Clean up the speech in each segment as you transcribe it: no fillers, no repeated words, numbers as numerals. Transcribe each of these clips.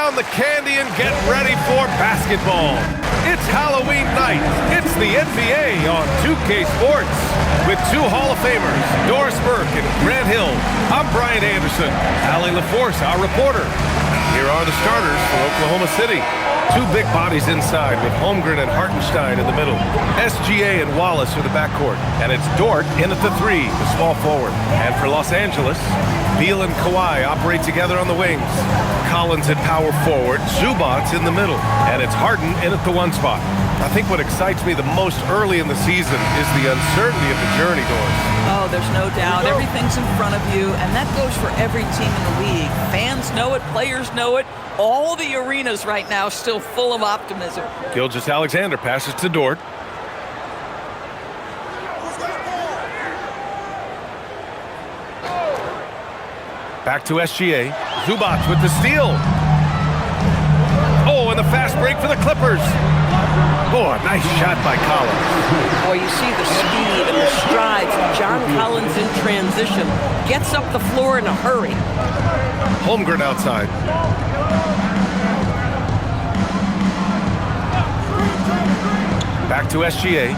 down the candy and get ready for basketball. It's Halloween night. It's the NBA on 2K Sports. With two Hall of Famers, Doris Burke and Grant Hill, I'm Brian Anderson. Allie LaForce, our reporter. Here are the starters for Oklahoma City. Two big bodies inside with Holmgren and Hartenstein in the middle. SGA and Wallace are the backcourt. And it's Dort in at the three, the small forward. And for Los Angeles, Beal and Kawhi operate together on the wings. Collins at power forward, Zubac's in the middle. And it's Harden in at the one spot. I think what excites me the most early in the season is the uncertainty of the journey, Doris. Oh, there's no doubt. Everything's in front of you, and that goes for every team in the league. Fans know it, players know it. All the arenas right now still full of optimism. Gilgeous-Alexander passes to Dort. Back to SGA. Zubac with the steal. Oh, and the fast break for the Clippers. Oh, a nice shot by Collins. Boy, you see the speed and the strides of John Collins in transition. Gets up the floor in a hurry. Holmgren outside. Back to SGA.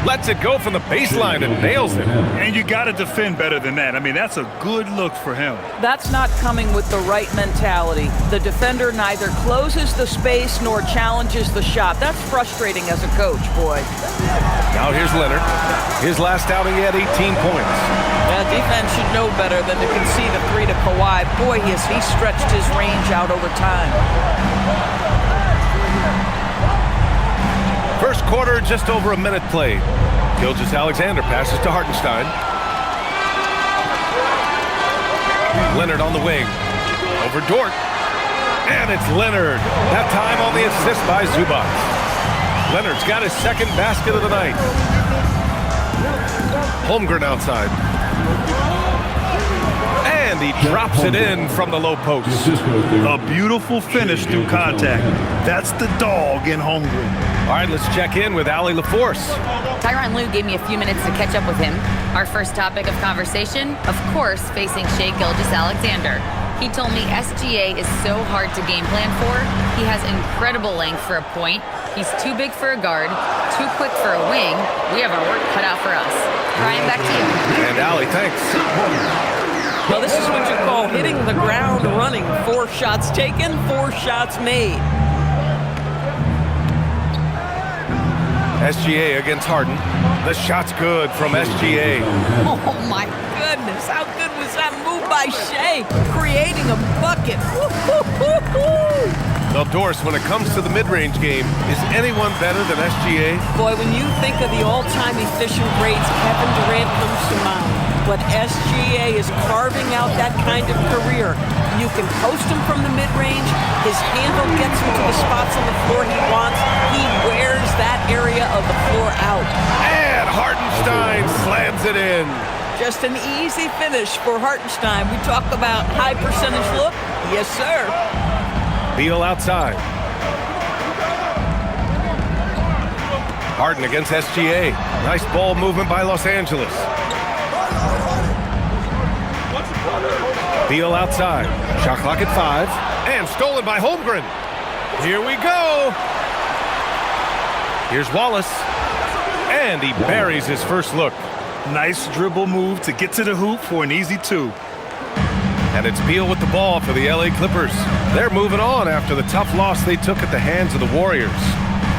Lets it go from the baseline and nails it. And you got to defend better than that. I mean, that's a good look for him. That's not coming with the right mentality. The defender neither closes the space nor challenges the shot. That's frustrating as a coach, boy. Now here's Leonard. His last outing, he had 18 points. Yeah, defense should know better than to concede a three to Kawhi. Boy, he stretched his range out over time. First quarter, just over a minute played. Gilgeous-Alexander passes to Hartenstein. Leonard on the wing. Over Dort. And it's Leonard. That time on the assist by Zubac. Leonard's got his second basket of the night. Holmgren outside. And he drops it in from the low post. A beautiful finish through contact. That's the dog in Holmgren. All right, let's check in with Allie LaForce. Tyronn Lue gave me a few minutes to catch up with him. Our first topic of conversation, of course, facing Shai Gilgeous-Alexander. He told me SGA is so hard to game plan for. He has incredible length for a point. He's too big for a guard, too quick for a wing. We have our work cut out for us. Brian, back to you. And Allie, thanks. Well, this is what you call hitting the ground running. 4 shots taken, 4 shots made. SGA against Harden. The shot's good from SGA. Oh, my goodness. How good was that move by Shai? Creating a bucket. Well, Doris, when it comes to the mid-range game, is anyone better than SGA? Boy, when you think of the all-time efficient grades, Kevin Durant comes to mind. But SGA is carving out that kind of career. You can post him from the mid-range. His handle gets him to the spots on the floor he wants. He wears that area of the floor out. And Hartenstein slams it in. Just an easy finish for Hartenstein. We talk about high percentage look. Yes, sir. Beal outside. Harden against SGA. Nice ball movement by Los Angeles. Beal outside. Shot clock at 5. And stolen by Holmgren. Here we go. Here's Wallace. And he buries his first look. Nice dribble move to get to the hoop for an easy 2. And it's Beal with the ball for the LA Clippers. They're moving on after the tough loss they took at the hands of the Warriors.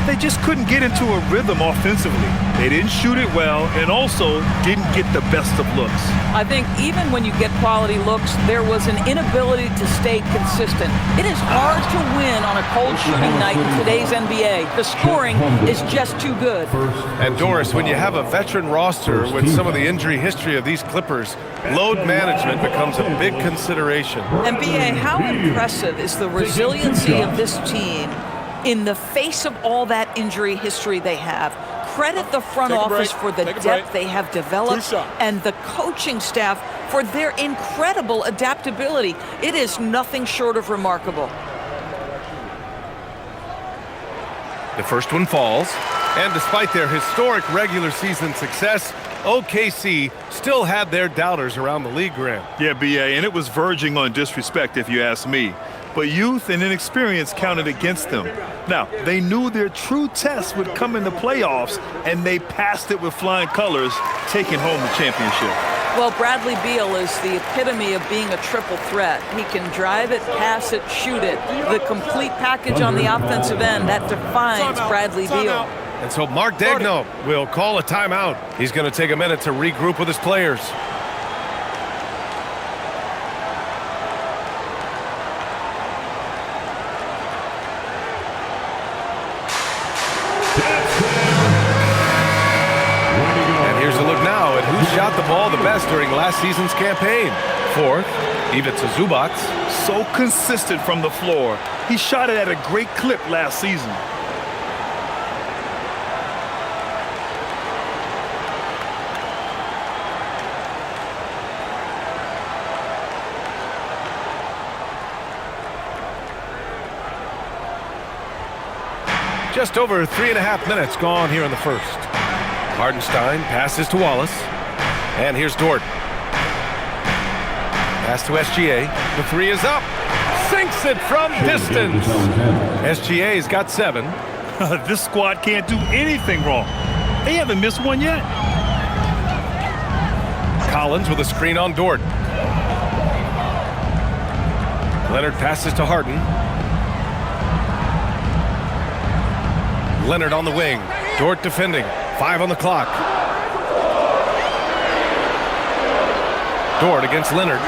They just couldn't get into a rhythm offensively. They didn't shoot it well and also didn't get the best of looks. I think even when you get quality looks, there was an inability to stay consistent. It is hard to win on a cold shooting night in today's NBA. The scoring is just too good. And Doris, when you have a veteran roster with some of the injury history of these Clippers, load management becomes a big consideration. NBA, how impressive is the resiliency of this team in the face of all that injury history they have? Credit the front office for the depth they have developed and the coaching staff for their incredible adaptability. It is nothing short of remarkable. The first one falls, and despite their historic regular season success, OKC still had their doubters around the league, Grant. Yeah, B.A., and it was verging on disrespect if you ask me. But youth and inexperience counted against them. Now, they knew their true test would come in the playoffs, and they passed it with flying colors, taking home the championship. Well, Bradley Beal is the epitome of being a triple threat. He can drive it, pass it, shoot it. The complete package on the offensive end, that defines Bradley Beal. And so Mark Daigneault will call a timeout. He's going to take a minute to regroup with his players. And here's a look now at who shot the ball the best during last season's campaign. Fourth, Ivica Zubac. So consistent from the floor. He shot it at a great clip last season. Just over 3.5 minutes gone here in the first. Hardenstein passes to Wallace. And here's Dort. Pass to SGA. The three is up. Sinks it from distance. SGA's got 7. This squad can't do anything wrong. They haven't missed one yet. Collins with a screen on Dort. Leonard passes to Harden. Leonard on the wing. Dort defending. 5 on the clock. Dort against Leonard.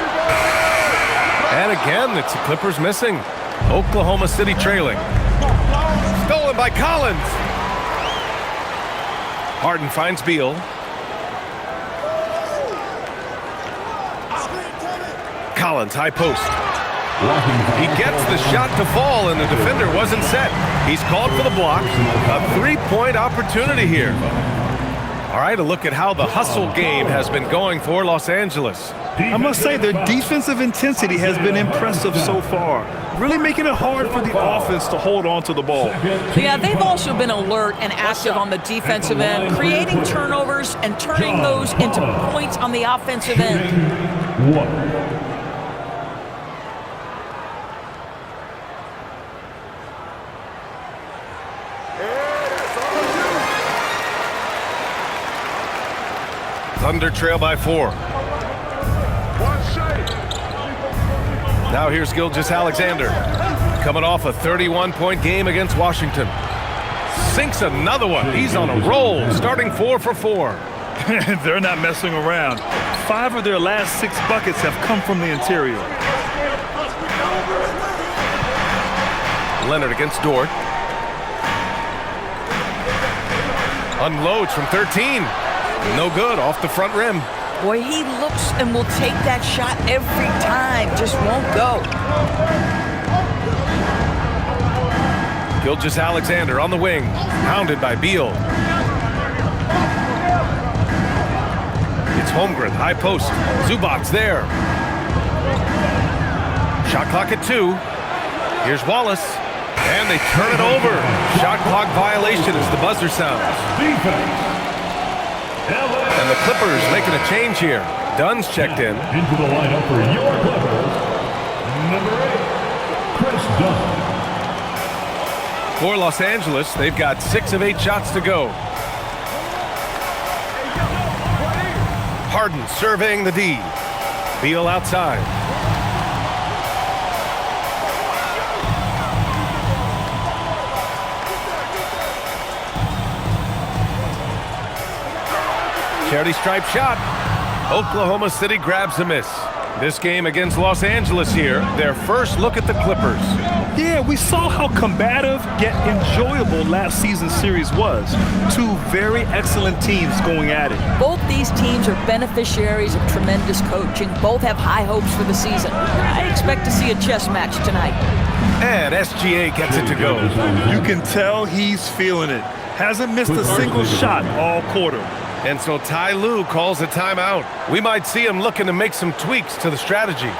And again, it's the Clippers missing. Oklahoma City trailing. Stolen by Collins. Harden finds Beal. Collins, high post. He gets the shot to fall, and the defender wasn't set. He's called for the block. A 3-point opportunity here. All right, a look at how the hustle game has been going for Los Angeles. I must say their defensive intensity has been impressive so far, really making it hard for the offense to hold on to the ball. Yeah, they've also been alert and active on the defensive end, creating turnovers and turning those into points on the offensive end. Thunder trail by 4. Now here's Gilgeous-Alexander, coming off a 31-point game against Washington. Sinks another one. He's on a roll, starting 4 for 4. They're not messing around. 5 of their last 6 buckets have come from the interior. Leonard against Dort. Unloads from 13. No good, off the front rim. Boy, he looks and will take that shot every time, just won't go. Gilgeous-Alexander on the wing, pounded by Beal. It's Holmgren, high post. Zubac's there. Shot clock at 2. Here's Wallace, and they turn it over. Shot clock violation as the buzzer sounds. And the Clippers making a change here. Dunn's checked in. Into the lineup for your Clippers, number 8, Chris Dunn. For Los Angeles, they've got 6 of 8 shots to go. Harden surveying the D. Beal outside. Charity stripe shot. Oklahoma City grabs a miss. This game against Los Angeles here, their first look at the Clippers. Yeah, we saw how combative yet enjoyable last season's series was. 2 very excellent teams going at it. Both these teams are beneficiaries of tremendous coaching. Both have high hopes for the season. I expect to see a chess match tonight. And SGA gets it to go. You can tell he's feeling it. Hasn't missed a single shot all quarter. And so Ty Lue calls a timeout. We might see him looking to make some tweaks to the strategy.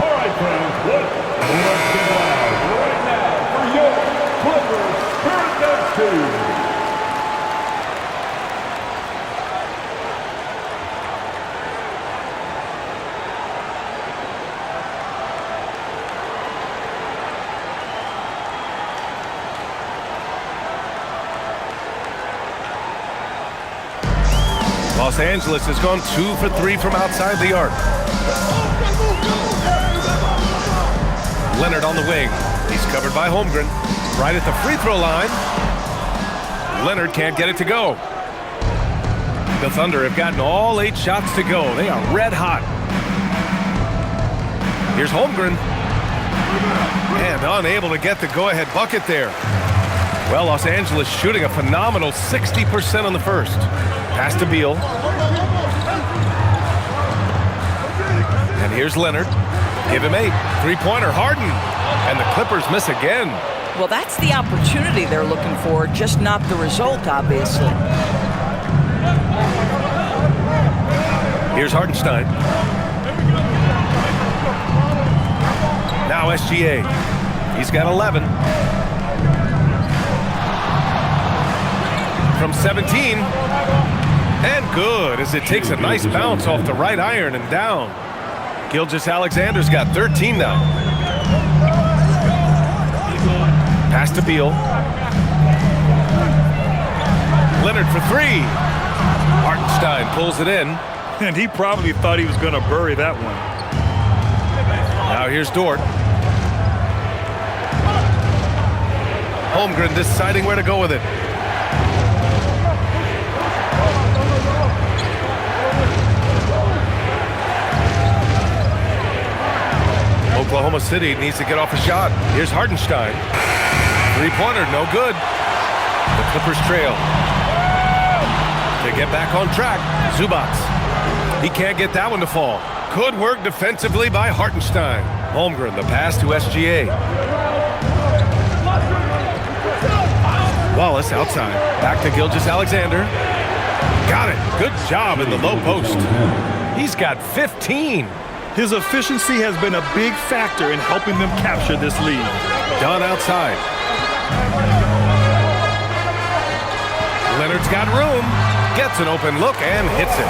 All right, friends, let's get loud right now for your Clippers Pelicans team. Los Angeles has gone 2 for 3 from outside the arc. Leonard on the wing. He's covered by Holmgren. Right at the free throw line. Leonard can't get it to go. The Thunder have gotten all 8 shots to go. They are red hot. Here's Holmgren. And unable to get the go-ahead bucket there. Well, Los Angeles shooting a phenomenal 60% on the first. Pass to Beal. And here's Leonard. Give him 8. Three-pointer, Harden. And the Clippers miss again. Well, that's the opportunity they're looking for, just not the result, obviously. Here's Hardenstein. Now SGA. He's got 11. From 17. And good, as it takes a nice bounce off the right iron and down. Gilgeous-Alexander's got 13 now. Pass to Beal. Leonard for 3. Hartenstein pulls it in. And he probably thought he was going to bury that one. Now here's Dort. Holmgren deciding where to go with it. Oklahoma City needs to get off a shot. Here's Hartenstein. Three-pointer, no good. The Clippers trail. To get back on track, Zubac. He can't get that one to fall. Good work defensively by Hartenstein. Holmgren, the pass to SGA. Wallace outside. Back to Gilgeous-Alexander. Got it. Good job in the low post. He's got 15. His efficiency has been a big factor in helping them capture this lead. Dunn outside. Leonard's got room. Gets an open look and hits it.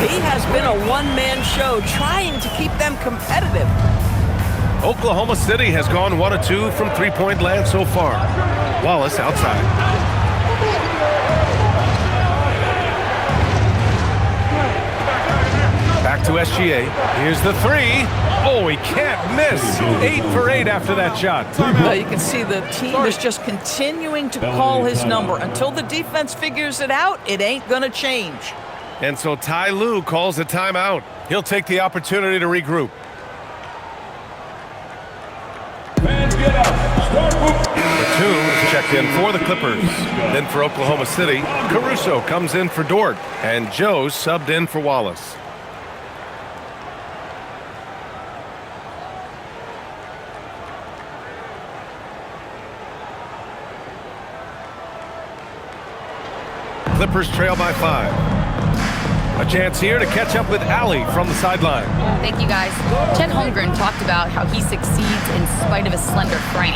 He has been a one-man show trying to keep them competitive. Oklahoma City has gone 1 of 2 from three-point land so far. Wallace outside. Back to SGA. Here's the 3. Oh, he can't miss. 8 for 8 after that shot. Well, you can see the team is just continuing to call his number. Until the defense figures it out, it ain't going to change. And so Ty Lue calls a timeout. He'll take the opportunity to regroup. Batum is checked in for the Clippers. Then for Oklahoma City, Caruso comes in for Dort. And Joe subbed in for Wallace. Clippers trail by 5. A chance here to catch up with Allie from the sideline. Thank you, guys. Chet Holmgren talked about how he succeeds in spite of a slender frame.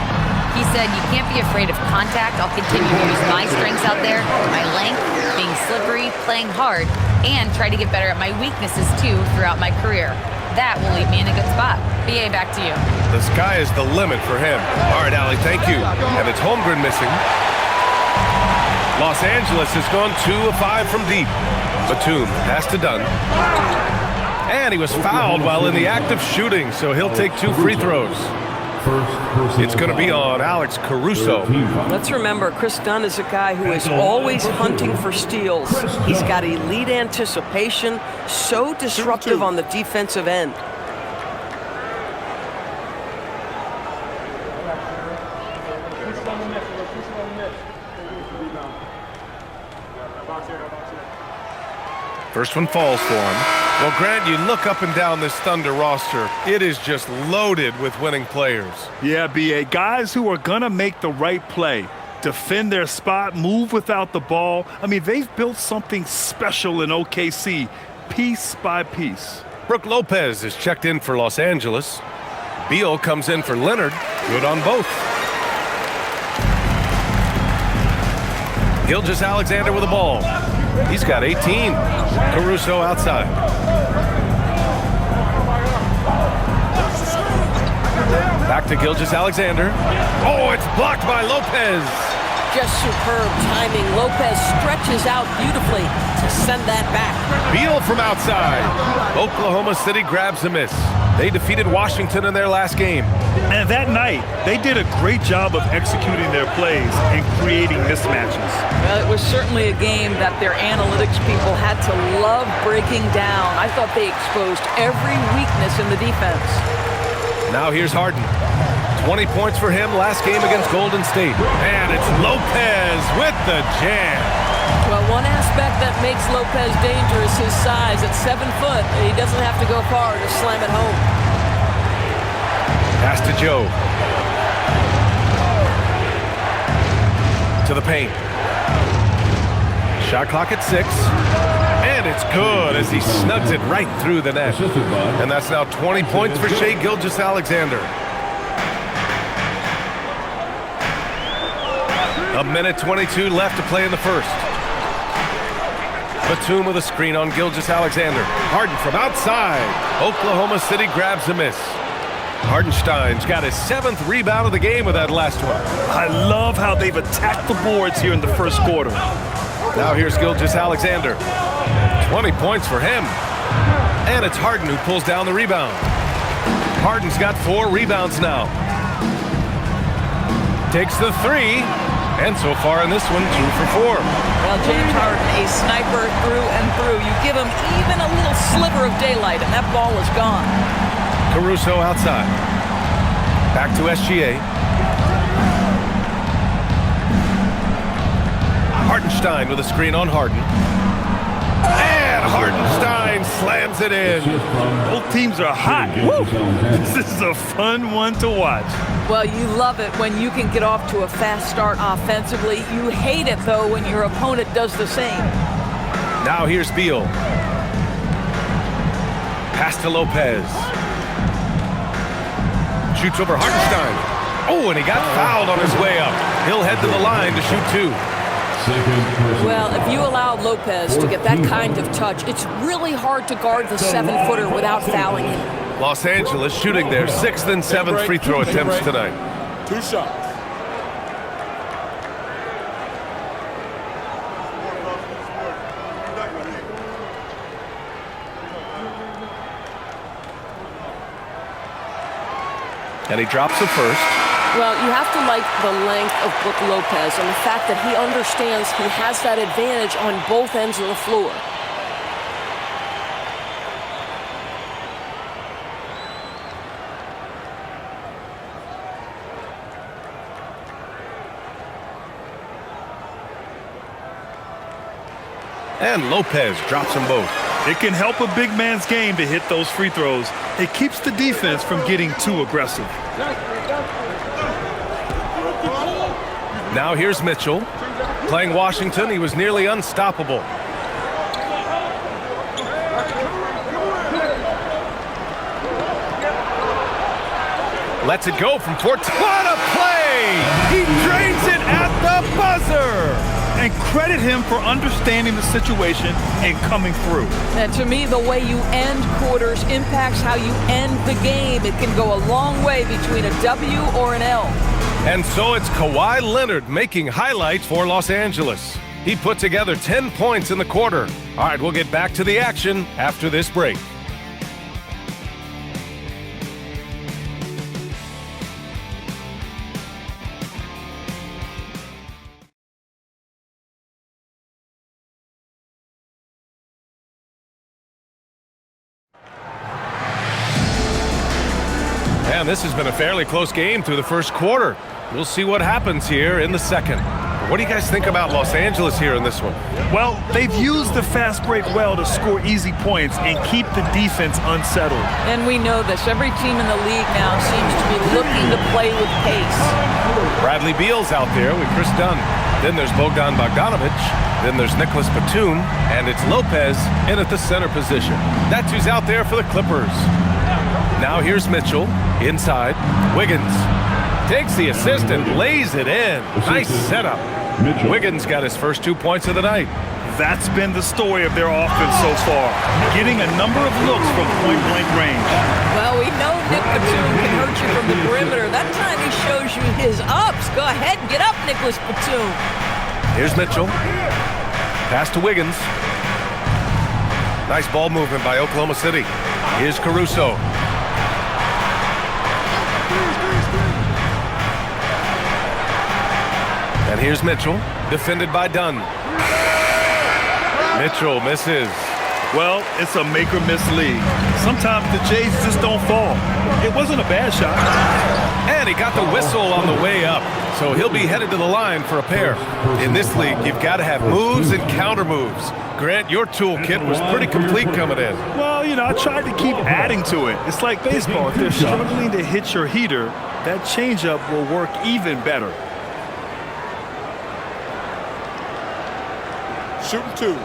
He said, "You can't be afraid of contact. I'll continue to use my strengths out there, my length, being slippery, playing hard, and try to get better at my weaknesses, too, throughout my career. That will leave me in a good spot." BA, back to you. The sky is the limit for him. All right, Allie, thank you. And it's Holmgren missing. Los Angeles has gone 2 of 5 from deep. Batum pass to Dunn. And he was fouled while in the act of shooting, so he'll take 2 free throws. It's going to be on Alex Caruso. Let's remember, Chris Dunn is a guy who is always hunting for steals. He's got elite anticipation, so disruptive on the defensive end. First one falls for him. Well, Grant, you look up and down this Thunder roster. It is just loaded with winning players. Yeah, B.A. Guys who are going to make the right play, defend their spot, move without the ball. I mean, they've built something special in OKC, piece by piece. Brook Lopez is checked in for Los Angeles. Beal comes in for Leonard. Good on both. Gilgeous-Alexander with the ball. He's got 18. Caruso outside. Back to Gilgeous-Alexander. Oh, it's blocked by Lopez. Just superb timing. Lopez stretches out beautifully to send that back. Beal from outside. Oklahoma City grabs a miss. They defeated Washington in their last game. And that night, they did a great job of executing their plays and creating mismatches. Well, it was certainly a game that their analytics people had to love breaking down. I thought they exposed every weakness in the defense. Now here's Harden. 20 points for him last game against Golden State. And it's Lopez with the jam. Well, one aspect that makes Lopez dangerous is his size. At 7 foot, he doesn't have to go far to slam it home. Pass to Joe. To the paint. Shot clock at 6. And it's good as he snugs it right through the net. And that's now 20 points for Shai Gilgeous-Alexander. A minute 22 left to play in the first. Batum with a screen on Gilgeous-Alexander. Harden from outside. Oklahoma City grabs a miss. Hardenstein's got his 7th rebound of the game with that last one. I love how they've attacked the boards here in the first quarter. Now here's Gilgeous-Alexander. 20 points for him. And it's Harden who pulls down the rebound. Harden's got 4 rebounds now. Takes the 3. And so far in this one, 2 for 4. Well, James Harden, a sniper through and through. You give him even a little sliver of daylight, and that ball is gone. Caruso outside. Back to SGA. Hardenstein with a screen on Harden. And Hardenstein slams it in. Both teams are hot. Woo! This is a fun one to watch. Well, you love it when you can get off to a fast start offensively. You hate it, though, when your opponent does the same. Now here's Beal. Pass to Lopez. Shoots over Hardenstein. Oh, and he got fouled on his way up. He'll head to the line to shoot 2. Well, if you allow Lopez to get that kind of touch, it's really hard to guard the 7-footer without fouling him. Los Angeles shooting their 6th and 7th free throw attempts tonight. 2 shots. And he drops the first. Well, you have to like the length of Brook Lopez and the fact that he understands he has that advantage on both ends of the floor. And Lopez drops them both. It can help a big man's game to hit those free throws. It keeps the defense from getting too aggressive. Now here's Mitchell. Playing Washington, he was nearly unstoppable. Lets it go from 14. What a play! He drains it at the buzzer! And credit him for understanding the situation and coming through. And to me, the way you end quarters impacts how you end the game. It can go a long way between a W or an L. And so it's Kawhi Leonard making highlights for Los Angeles. He put together 10 points in the quarter. All right, we'll get back to the action after this break. And this has been a fairly close game through the first quarter. We'll see what happens here in the second. What do you guys think about Los Angeles here in this one? Well, they've used the fast break well to score easy points and keep the defense unsettled. And we know this. Every team in the league now seems to be looking to play with pace. Bradley Beal's out there with Chris Dunn. Then there's Bogdan Bogdanovic. Then there's Nicholas Batum. And it's Lopez in at the center position. That's who's out there for the Clippers. Now here's Mitchell. Inside, Wiggins takes the assist and lays it in. Nice setup. Wiggins got his first 2 points of the night. That's been the story of their offense so far, getting a number of looks from point-blank range. Well, we know Nick Batum can hurt you from the perimeter. That time he shows you his ups. Go ahead and get up, Nicholas Batum. Here's Mitchell. Pass to Wiggins. Nice ball movement by Oklahoma City. Here's Caruso. And here's Mitchell, defended by Dunn. Mitchell misses. Well, it's a make-or-miss league. Sometimes the Jays just don't fall. It wasn't a bad shot. And he got the whistle on the way up, so he'll be headed to the line for a pair. In this league, you've got to have moves and counter moves. Grant, your toolkit was pretty complete coming in. Well, you know, I tried to keep adding to it. It's like baseball. If they're struggling to hit your heater, that changeup will work even better. Shooting 2.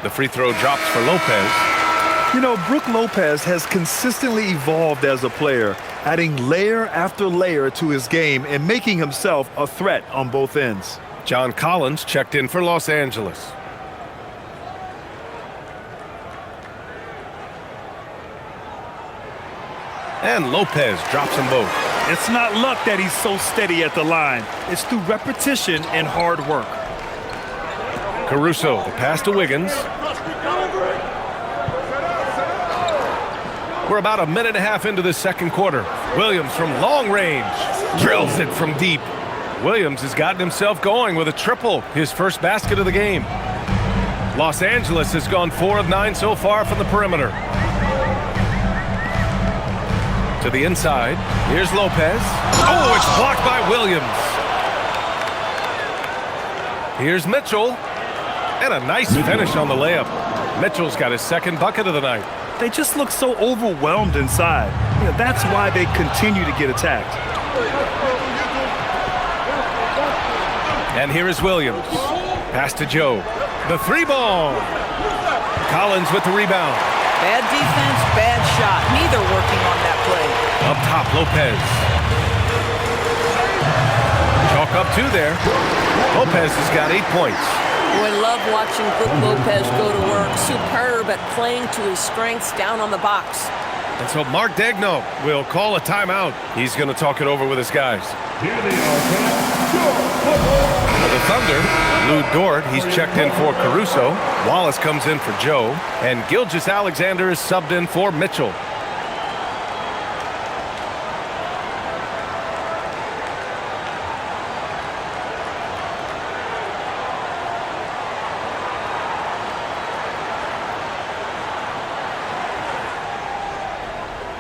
The free throw drops for Lopez. You know, Brook Lopez has consistently evolved as a player, adding layer after layer to his game and making himself a threat on both ends. John Collins checked in for Los Angeles. And Lopez drops them both. It's not luck that he's so steady at the line. It's through repetition and hard work. Caruso, the pass to Wiggins. We're about a minute and a half into the second quarter. Williams from long range drills it from deep. Williams has gotten himself going with a triple, his first basket of the game. Los Angeles has gone 4 of 9 so far from the perimeter. To the inside, here's Lopez. Oh, it's blocked by Williams. Here's Mitchell. And a nice finish on the layup. Mitchell's got his second bucket of the night. They just look so overwhelmed inside. You know, that's why they continue to get attacked. And here is Williams. Pass to Joe. The 3-ball. Collins with the rebound. Bad defense, bad shot. Neither working on that play. Up top, Lopez. Chalk up 2 there. Lopez has got 8 points. Boy, love watching Brook Lopez go to work. Superb at playing to his strengths down on the box. And so Mark Daigneault will call a timeout. He's going to talk it over with his guys. Here they are, For the Thunder, Lou Dort, he's checked in for Caruso. Wallace comes in for Joe. And Gilgeous-Alexander is subbed in for Mitchell.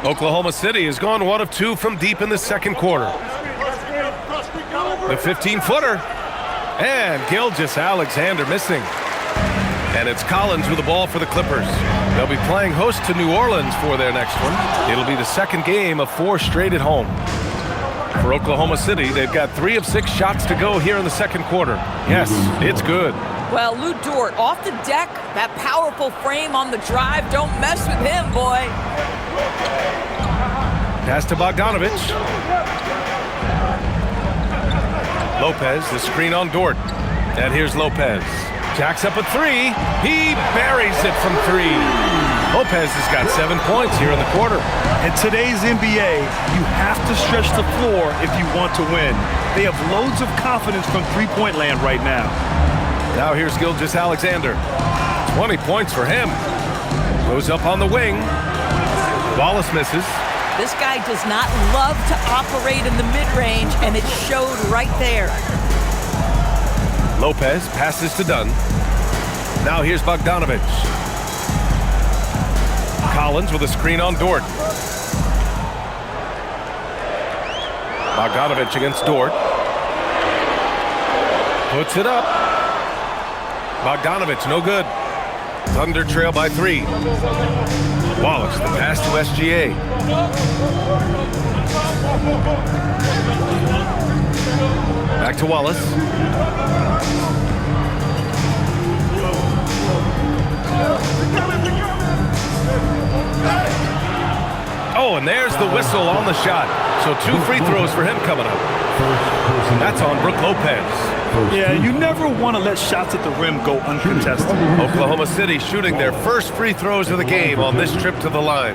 Oklahoma City has gone 1 of 2 from deep in the second quarter. The 15-footer. And Gilgeous-Alexander missing. And it's Collins with the ball for the Clippers. They'll be playing host to New Orleans for their next one. It'll be the second game of 4 straight at home. For Oklahoma City, they've got 3 of 6 shots to go here in the second quarter. Yes, it's good. Well, Lou Dort off the deck, that powerful frame on the drive. Don't mess with him, boy. Pass to Bogdanovich. Lopez, the screen on Dort. And here's Lopez. Jacks up a 3. He buries it from 3. Lopez has got 7 points here in the quarter. In today's NBA, you have to stretch the floor if you want to win. They have loads of confidence from three-point land right now. Now here's Gilgeous-Alexander. 20 points for him. Goes up on the wing. Wallace misses. This guy does not love to operate in the mid-range, and it showed right there. Lopez passes to Dunn. Now here's Bogdanovich. Collins with a screen on Dort. Bogdanovich against Dort. Puts it up. Bogdanovich, no good. Thunder trail by 3. Wallace, the pass to SGA. Back to Wallace. Oh, and there's the whistle on the shot. So 2 free throws for him coming up. That's on Brook Lopez. Yeah, you never want to let shots at the rim go uncontested. Oklahoma City shooting their first free throws of the game on this trip to the line.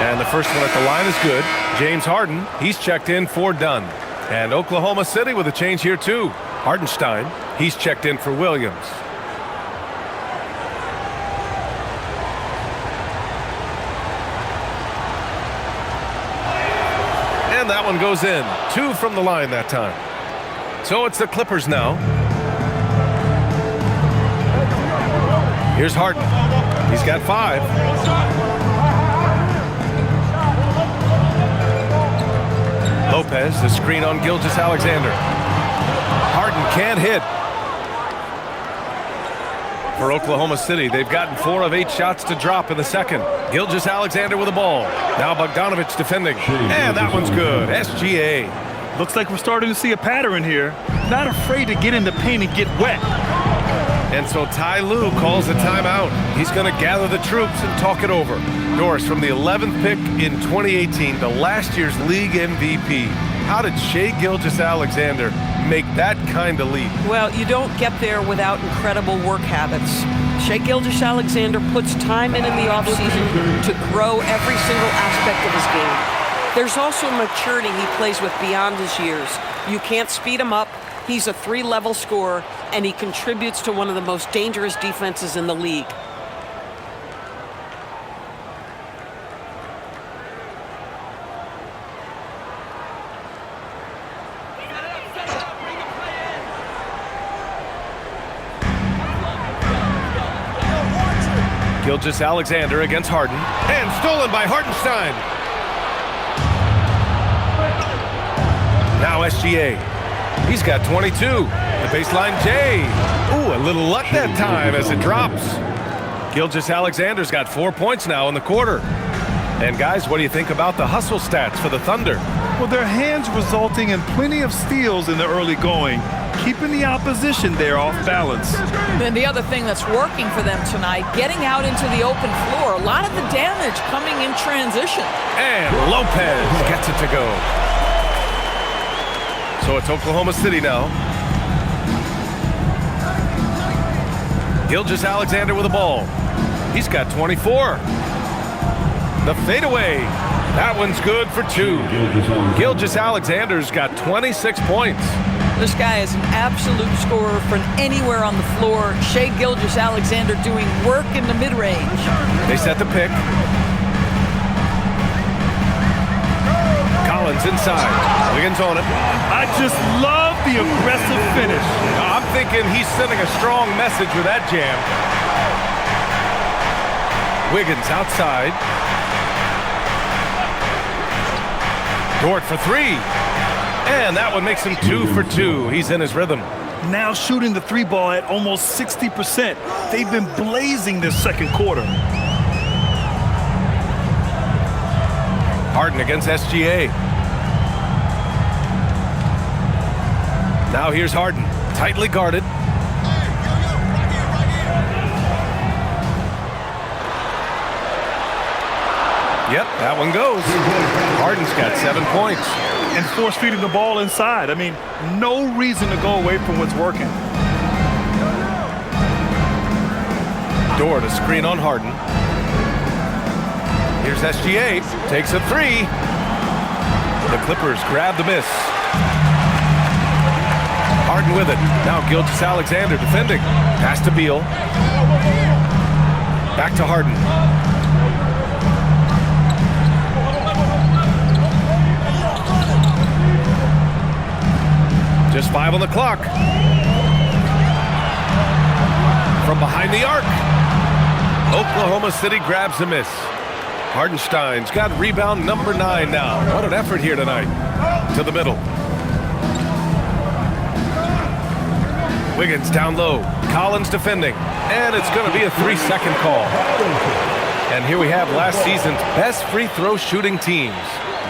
And the first one at the line is good. James Harden, he's checked in for Dunn. And Oklahoma City with a change here too. Hardenstein, he's checked in for Williams. And that one goes in. 2 from the line that time. So it's the Clippers now. Here's Harden. He's got 5. Lopez, the screen on Gilgeous-Alexander. Harden can't hit. For Oklahoma City, they've gotten 4 of 8 shots to drop in the second. Gilgeous-Alexander with the ball. Now Bogdanovich defending. And that one's good. SGA. Looks like we're starting to see a pattern here. Not afraid to get in the paint and get wet. And so Ty Lue calls a timeout. He's going to gather the troops and talk it over. Doris, from the 11th pick in 2018 to last year's league MVP, how did Shai Gilgeous-Alexander make that kind of leap? Well, you don't get there without incredible work habits. Shai Gilgeous-Alexander puts time in the offseason to grow every single aspect of his game. There's also maturity he plays with beyond his years. You can't speed him up. He's a 3-level scorer, and he contributes to one of the most dangerous defenses in the league. Gilgeous-Alexander against Harden. And stolen by Hardenstein. Now SGA. He's got 22. The baseline J. Ooh, a little luck that time as it drops. Gilgeous-Alexander's got 4 points now in the quarter. And guys, what do you think about the hustle stats for the Thunder? Well, their hands resulting in plenty of steals in the early going, keeping the opposition there off balance. And the other thing that's working for them tonight, getting out into the open floor. A lot of the damage coming in transition. And Lopez gets it to go. So it's Oklahoma City now. Gilgeous-Alexander with the ball. He's got 24. The fadeaway. That one's good for 2. Gilgeous-Alexander's got 26 points. This guy is an absolute scorer from anywhere on the floor. Shai Gilgeous-Alexander doing work in the mid-range. They set the pick. Collins inside. Wiggins on it. I just love the aggressive finish. I'm thinking he's sending a strong message with that jam. Wiggins outside. Dort for 3. And that one makes him 2 for 2. He's in his rhythm. Now shooting the 3 ball at almost 60%. They've been blazing this second quarter. Harden against SGA. Now here's Harden, tightly guarded. Yep, that one goes. Harden's got 7 points. And force feeding the ball inside. I mean, no reason to go away from what's working. Dort, a screen on Harden. Here's SGA, takes a 3. The Clippers grab the miss. Harden with it. Now Gilgeous-Alexander defending. Pass to Beal. Back to Harden. Just 5 on the clock. From behind the arc. Oklahoma City grabs the miss. Hardenstein's got rebound number 9 now. What an effort here tonight. To the middle. Wiggins down low. Collins defending. And it's going to be a 3-second call. And here we have last season's best free throw shooting teams.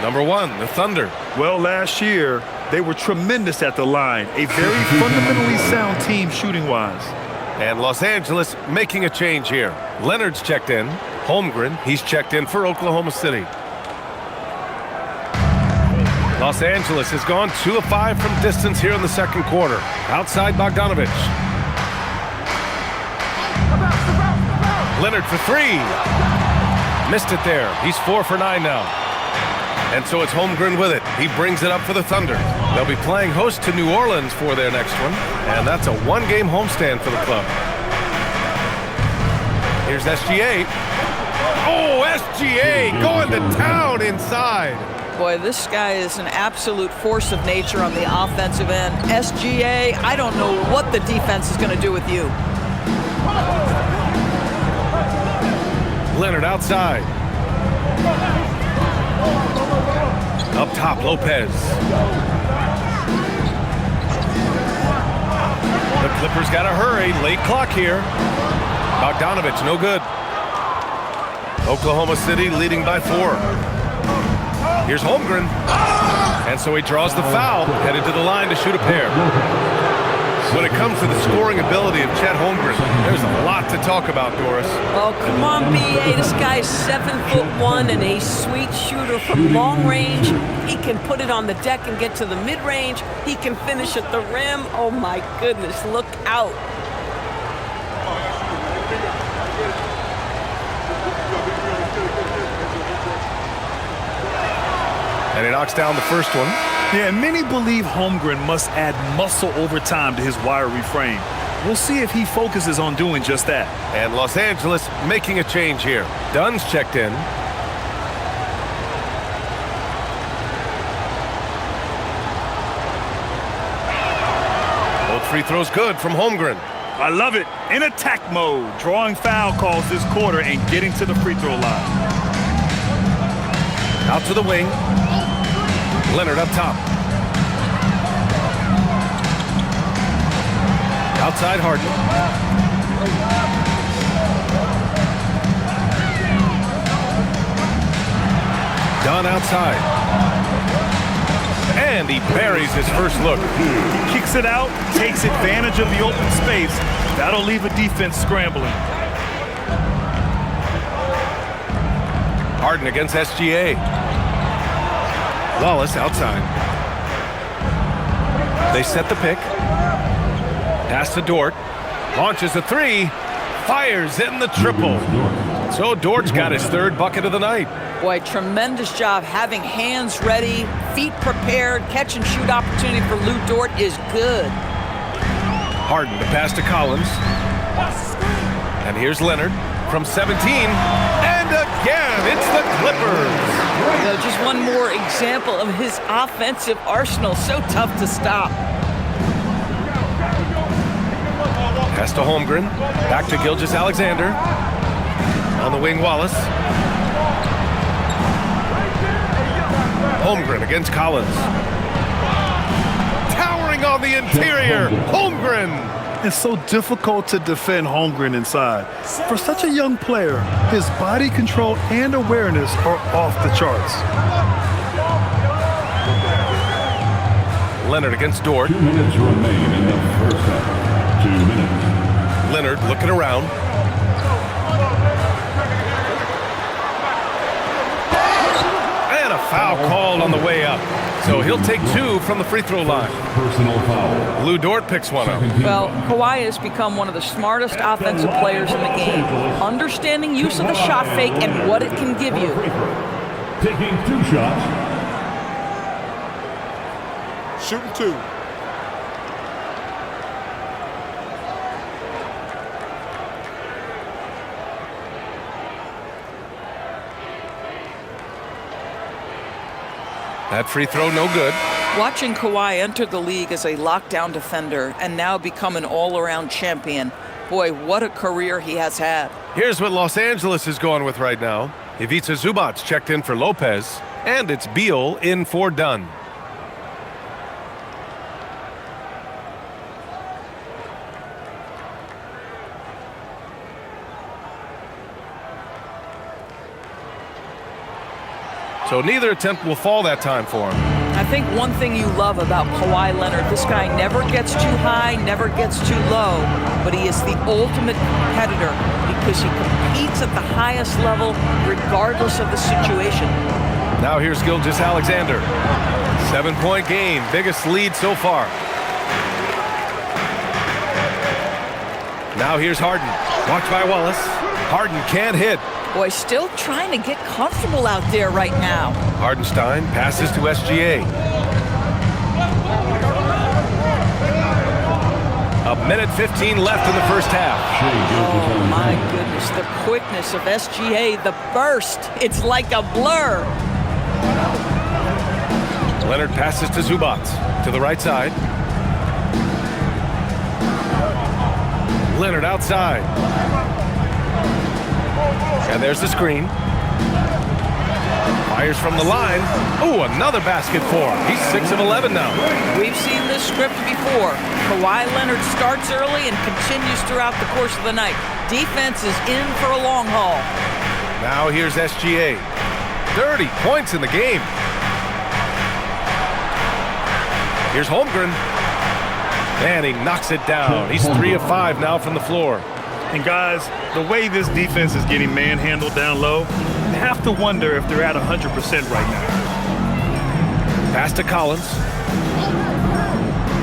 Number 1, the Thunder. Well, last year, they were tremendous at the line. A very fundamentally sound team shooting-wise. And Los Angeles making a change here. Leonard's checked in. Holmgren, he's checked in for Oklahoma City. Los Angeles has gone 2 of 5 from distance here in the second quarter. Outside Bogdanovich. Leonard for 3. Missed it there. He's 4 for 9 now. And so it's Holmgren with it. He brings it up for the Thunder. They'll be playing host to New Orleans for their next one. And that's a 1-game homestand for the club. Here's SGA. Oh, SGA going to town inside. Boy, this guy is an absolute force of nature on the offensive end. SGA, I don't know what the defense is going to do with you. Leonard outside. Up top, Lopez. The Clippers got to hurry. Late clock here. Bogdanovich, no good. Oklahoma City leading by 4. Here's Holmgren. And so he draws the foul, headed to the line to shoot a pair. When it comes to the scoring ability of Chet Holmgren, there's a lot to talk about, Doris. Oh, come on, B.A. This guy's 7'1" and a sweet shooter from long range. He can put it on the deck and get to the mid-range. He can finish at the rim. Oh, my goodness, look out. And he knocks down the first one. Yeah, many believe Holmgren must add muscle over time to his wiry frame. We'll see if he focuses on doing just that. And Los Angeles making a change here. Dunn's checked in. Both free throws good from Holmgren. I love it. In attack mode, drawing foul calls this quarter and getting to the free throw line. Out to the wing. Leonard up top. Outside Harden. Dunn outside. And he buries his first look. Kicks it out, takes advantage of the open space. That'll leave a defense scrambling. Harden against SGA. Wallace outside. They set the pick. Pass to Dort. Launches a 3. Fires in the triple. So Dort's got his 3rd bucket of the night. Boy, tremendous job having hands ready, feet prepared. Catch and shoot opportunity for Lou Dort is good. Harden to pass to Collins. And here's Leonard from 17. And again, it's the Clippers. You know, just one more example of his offensive arsenal. So tough to stop. Pass to Holmgren. Back to Gilgeous-Alexander. On the wing, Wallace. Holmgren against Collins. Towering on the interior. Holmgren. It's so difficult to defend Holmgren inside. For such a young player, his body control and awareness are off the charts. Leonard against Dort. 2 minutes remain in the first half. 2 minutes. Leonard looking around. And a foul called on the way up. So he'll take 2 from the free throw line. Personal foul. Lou Dort picks one up. Well, Kawhi has become one of the smartest offensive players in the game. Understanding use of the shot fake and what it can give you. Taking 2 shots. Shooting 2. That free throw no good. Watching Kawhi enter the league as a lockdown defender and now become an all-around champion. Boy, what a career he has had. Here's what Los Angeles is going with right now. Ivica Zubac checked in for Lopez, and it's Beal in for Dunn. So neither attempt will fall that time for him. I think one thing you love about Kawhi Leonard, this guy never gets too high, never gets too low, but he is the ultimate competitor because he competes at the highest level regardless of the situation. Now here's Gilgeous-Alexander. 7-point game, biggest lead so far. Now here's Harden. Watched by Wallace. Harden can't hit. Boy, still trying to get comfortable out there right now. Hardenstein passes to SGA. A minute 15 left in the first half. Oh my goodness, the quickness of SGA, the burst. It's like a blur. Leonard passes to Zubac to the right side. Leonard outside. And there's the screen. Fires from the line. Ooh, another basket for him. He's 6 of 11 now. We've seen this script before. Kawhi Leonard starts early and continues throughout the course of the night. Defense is in for a long haul. Now here's SGA. 30 points in the game. Here's Holmgren. And he knocks it down. He's 3 of 5 now from the floor. And guys, the way this defense is getting manhandled down low, you have to wonder if they're at 100% right now. Pass to Collins.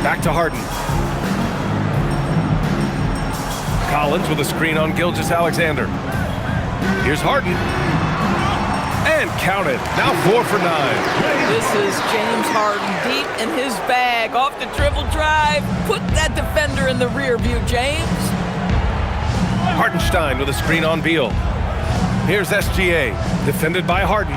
Back to Harden. Collins with a screen on Gilgeous-Alexander. Here's Harden. And counted. Now 4 for 9. This is James Harden deep in his bag. Off the dribble drive. Put that defender in the rear view, James. Hardenstein with a screen on Beal. Here's SGA, defended by Harden.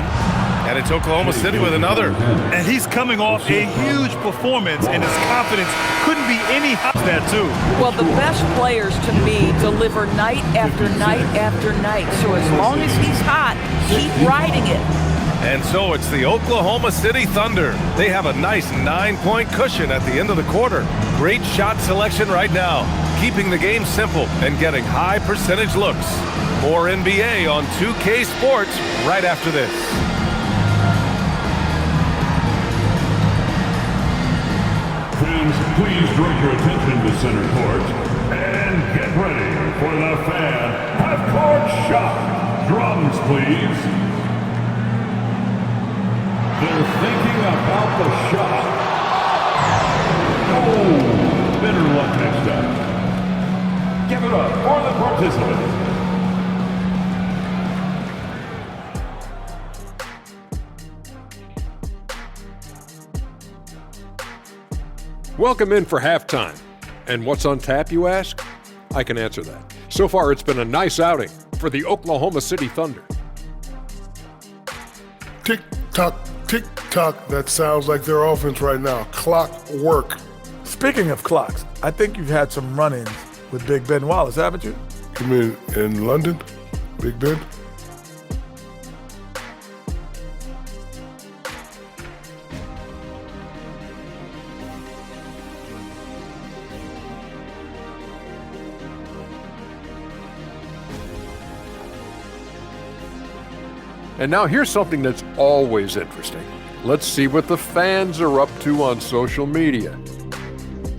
And it's Oklahoma City with another. And he's coming off a huge performance, and his confidence couldn't be any higher than that, too. Well, the best players, to me, deliver night after night after night. So as long as he's hot, keep riding it. And so it's the Oklahoma City Thunder. They have a nice 9-point cushion at the end of the quarter. Great shot selection right now, keeping the game simple and getting high percentage looks. More NBA on 2K Sports right after this. Fans, please direct your attention to center court and get ready for the fan half-court shot. Drums, please. They're thinking about the shot. Oh, better luck next time. Give it up for the participants. Welcome in for halftime. And what's on tap, you ask? I can answer that. So far, it's been a nice outing for the Oklahoma City Thunder. Tick-tock, tick-tock. That sounds like their offense right now. Clock work. Speaking of clocks, I think you've had some run-ins with Big Ben Wallace, haven't you? You mean in London? Big Ben? And now here's something that's always interesting. Let's see what the fans are up to on social media.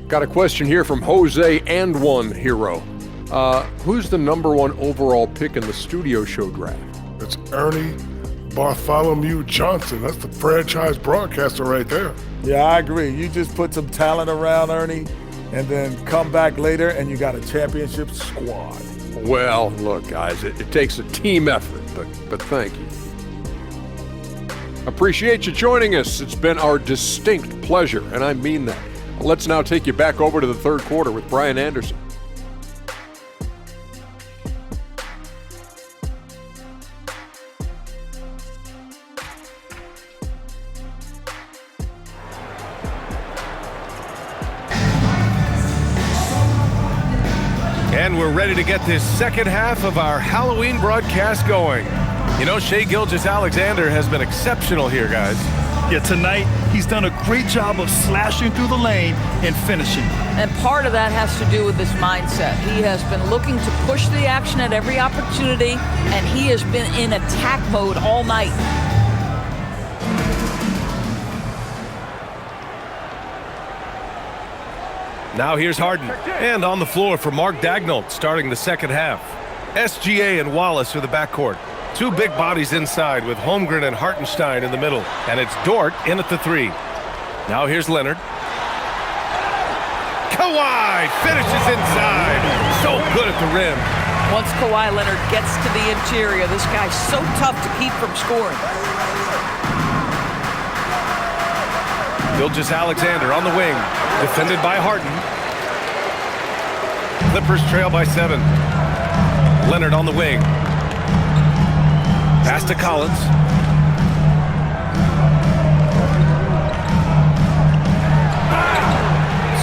Got a question here from Jose and One Hero. Who's the #1 overall pick in the studio show draft? It's Ernie Bartholomew Johnson. That's the franchise broadcaster right there. Yeah, I agree. You just put some talent around Ernie and then come back later and you got a championship squad. Well, look, guys, it takes a team effort, but thank you. Appreciate you joining us. It's been our distinct pleasure, and I mean that. Let's now take you back over to the third quarter with Brian Anderson. And we're ready to get this second half of our Halloween broadcast going. You know, Shai Gilgeous-Alexander has been exceptional here, guys. Yeah, tonight he's done a great job of slashing through the lane and finishing. And part of that has to do with his mindset. He has been looking to push the action at every opportunity, and he has been in attack mode all night. Now here's Harden, and on the floor for Mark Daigneault starting the second half. SGA and Wallace are the backcourt. Two big bodies inside with Holmgren and Hartenstein in the middle. And it's Dort in at the 3. Now here's Leonard. Kawhi finishes inside. So good at the rim. Once Kawhi Leonard gets to the interior, this guy's so tough to keep from scoring. Gilgeous-Alexander on the wing. Defended by Harden. Clippers trail by 7. Leonard on the wing. Pass to Collins.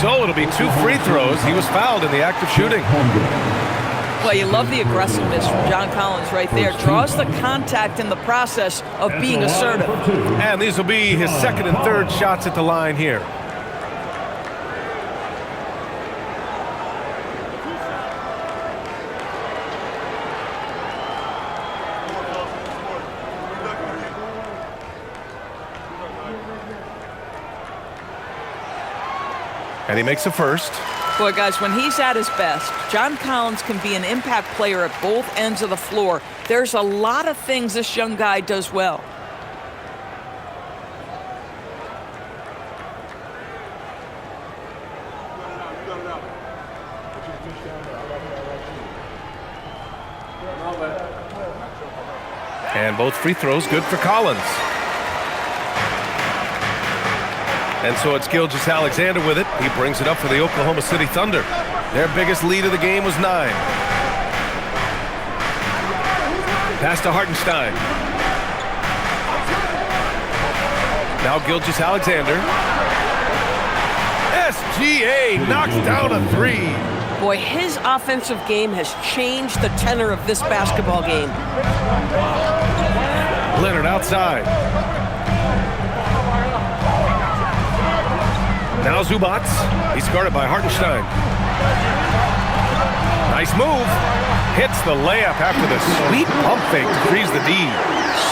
So it'll be 2 free throws. He was fouled in the act of shooting. Well, you love the aggressiveness from John Collins right there. Draws the contact in the process of being assertive. And these will be his second and third shots at the line here. And he makes a first. Boy, guys, when he's at his best, John Collins can be an impact player at both ends of the floor. There's a lot of things this young guy does well. And both free throws good for Collins. And so it's Gilgeous-Alexander with it. He brings it up for the Oklahoma City Thunder. Their biggest lead of the game was 9. Pass to Hartenstein. Now Gilgeous-Alexander. SGA knocks down a 3. Boy, his offensive game has changed the tenor of this basketball game. Leonard outside. Now Zubats. He's guarded by Hartenstein. Nice move. Hits the layup after the sweet pump fake to freeze the D.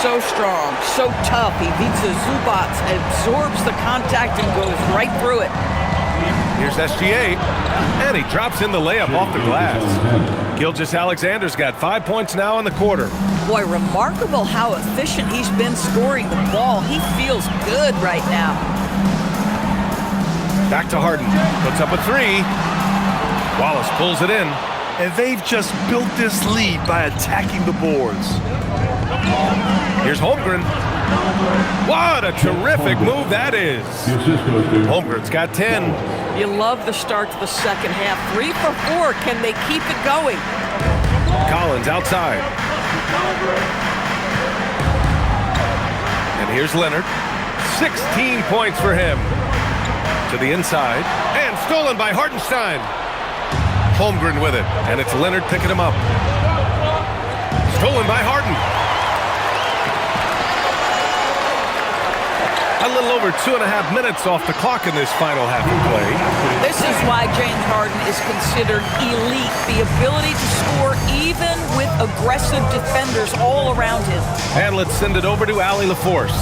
So strong, so tough. He beats the Zubats, absorbs the contact, and goes right through it. Here's SGA. And he drops in the layup off the glass. Gilgeous-Alexander's got 5 points now in the quarter. Boy, remarkable how efficient he's been scoring the ball. He feels good right now. Back to Harden. Puts up a 3. Wallace pulls it in. And they've just built this lead by attacking the boards. Here's Holmgren. What a terrific move that is. Holmgren's got 10. You love the start to the second half. 3 for 4. Can they keep it going? Collins outside. And here's Leonard. 16 points for him. To the inside, and stolen by Hartenstein. Holmgren with it, and it's Leonard picking him up. Stolen by Harden. A little over 2.5 minutes off the clock in this final half of play. This is why James Harden is considered elite. The ability to score even with aggressive defenders all around him. And let's send it over to Allie LaForce.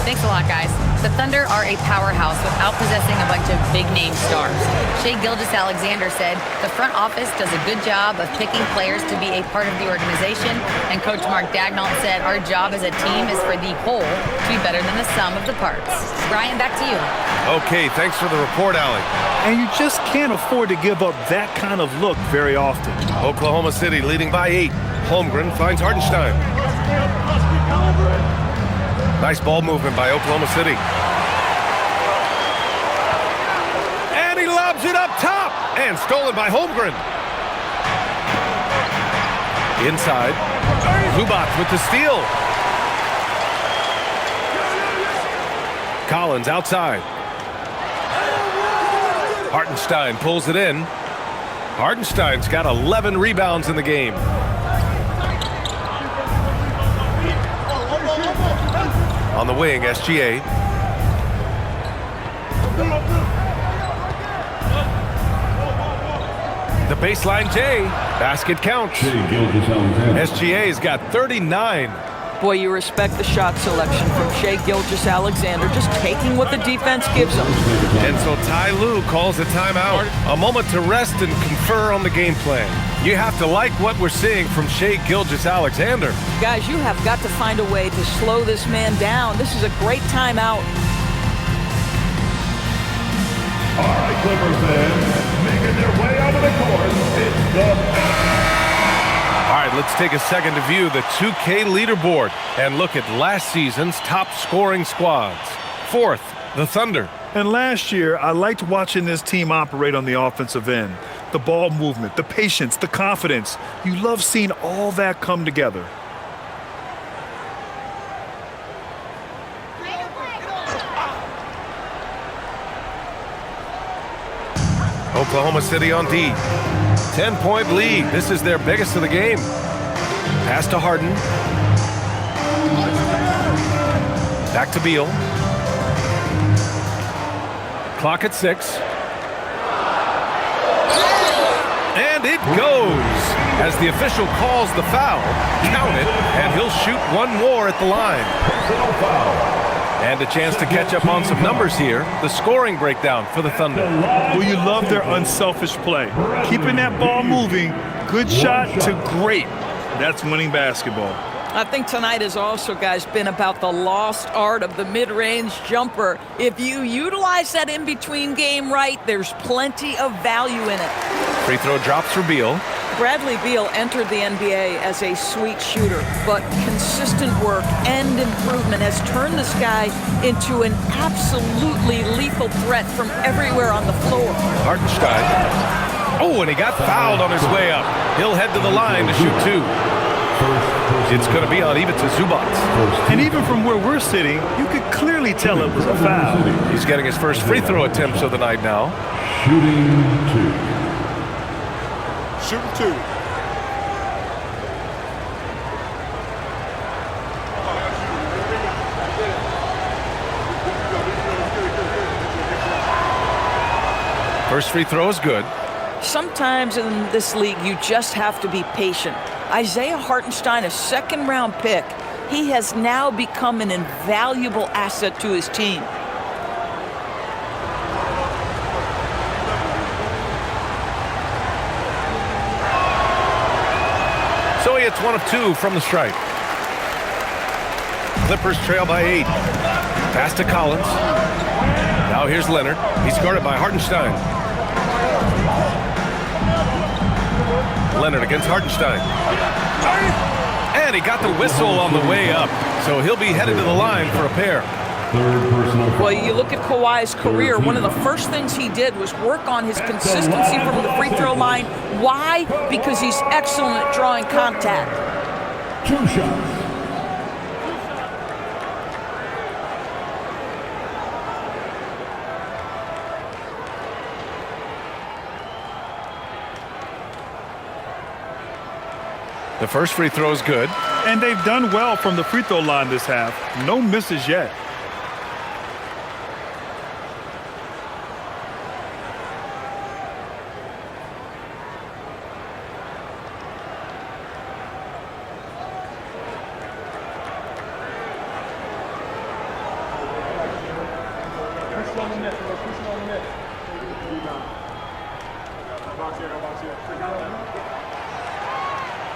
Thanks a lot, guys. The Thunder are a powerhouse without possessing a bunch of big-name stars. Shai Gilgeous-Alexander said the front office does a good job of picking players to be a part of the organization, and Coach Mark Daigneault said our job as a team is for the whole to be better than the sum of the parts. Brian, back to you. Okay, thanks for the report, Allie. And you just can't afford to give up that kind of look very often. Oklahoma City leading by 8. Holmgren finds Hartenstein. Nice ball movement by Oklahoma City. And he lobs it up top. And stolen by Holmgren. Inside. Zubats with the steal. Collins outside. Hartenstein pulls it in. Hartenstein's got 11 rebounds in the game. On the wing, SGA. The baseline J. Basket counts. SGA's got 39. Boy, you respect the shot selection from Shai Gilgeous-Alexander, just taking what the defense gives him. And so Ty Lue calls a timeout. A moment to rest and confer on the game plan. You have to like what we're seeing from Shai Gilgeous-Alexander. Guys, you have got to find a way to slow this man down. This is a great timeout. All right, Clippers fans, making their way out of the court. It's the... All right, let's take a second to view the 2K leaderboard and look at last season's top scoring squads. Fourth, the Thunder. And last year, I liked watching this team operate on the offensive end. The ball movement, the patience, the confidence. You love seeing all that come together. Oklahoma City on D. 10-point lead. This is their biggest of the game. Pass to Harden. Back to Beal. Clock at 6. And it goes. As the official calls the foul, count it, and he'll shoot one more at the line. And a chance to catch up on some numbers here. The scoring breakdown for the Thunder. Well, you love their unselfish play. Keeping that ball moving, good shot to great. That's winning basketball. I think tonight has also, guys, been about the lost art of the mid-range jumper. If you utilize that in-between game right, there's plenty of value in it. Free throw drops for Beal. Bradley Beal entered the NBA as a sweet shooter, but consistent work and improvement has turned this guy into an absolutely lethal threat from everywhere on the floor. Hartenstein. Oh, and he got fouled on his way up. He'll head to the line to shoot 2. It's going to be on Ivica Zubac. And even from where we're sitting, you could clearly tell it was a foul. He's getting his first free throw attempts of the night now. Shooting 2. Shooting 2. First free throw is good. Sometimes in this league, you just have to be patient. Isaiah Hartenstein, a second-round pick, he has now become an invaluable asset to his team. So he hits 1 of 2 from the stripe. Clippers trail by 8. Pass to Collins. Now here's Leonard. He's guarded by Hartenstein. Leonard against Hartenstein. And he got the whistle on the way up. So he'll be headed to the line for a pair. Well, you look at Kawhi's career, one of the first things he did was work on his consistency from the free throw line. Why? Because he's excellent at drawing contact. 2 shots. The first free throw is good. And they've done well from the free throw line this half. No misses yet.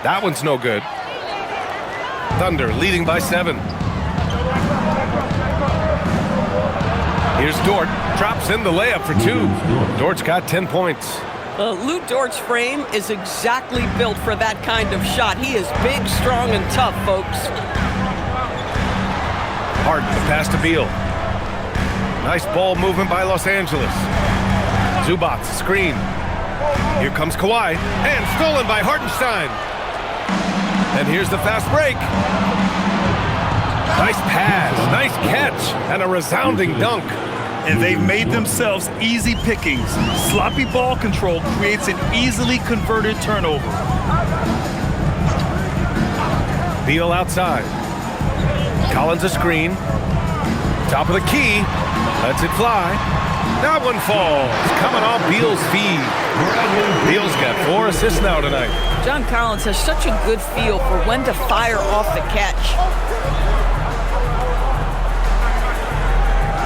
That one's no good. Thunder leading by 7. Here's Dort. Drops in the layup for 2. Dort's got 10 points. Lou Dort's frame is exactly built for that kind of shot. He is big, strong, and tough, folks. Harden, the pass to Beal. Nice ball movement by Los Angeles. Zubac, screen. Here comes Kawhi, and stolen by Hartenstein. And here's the fast break. Nice pass, nice catch, and a resounding dunk. And they've made themselves easy pickings. Sloppy ball control creates an easily converted turnover. Beal outside. Collins a screen. Top of the key. Lets it fly. That one falls. Coming off Beal's feed. Beal's got 4 assists now tonight. John Collins has such a good feel for when to fire off the catch.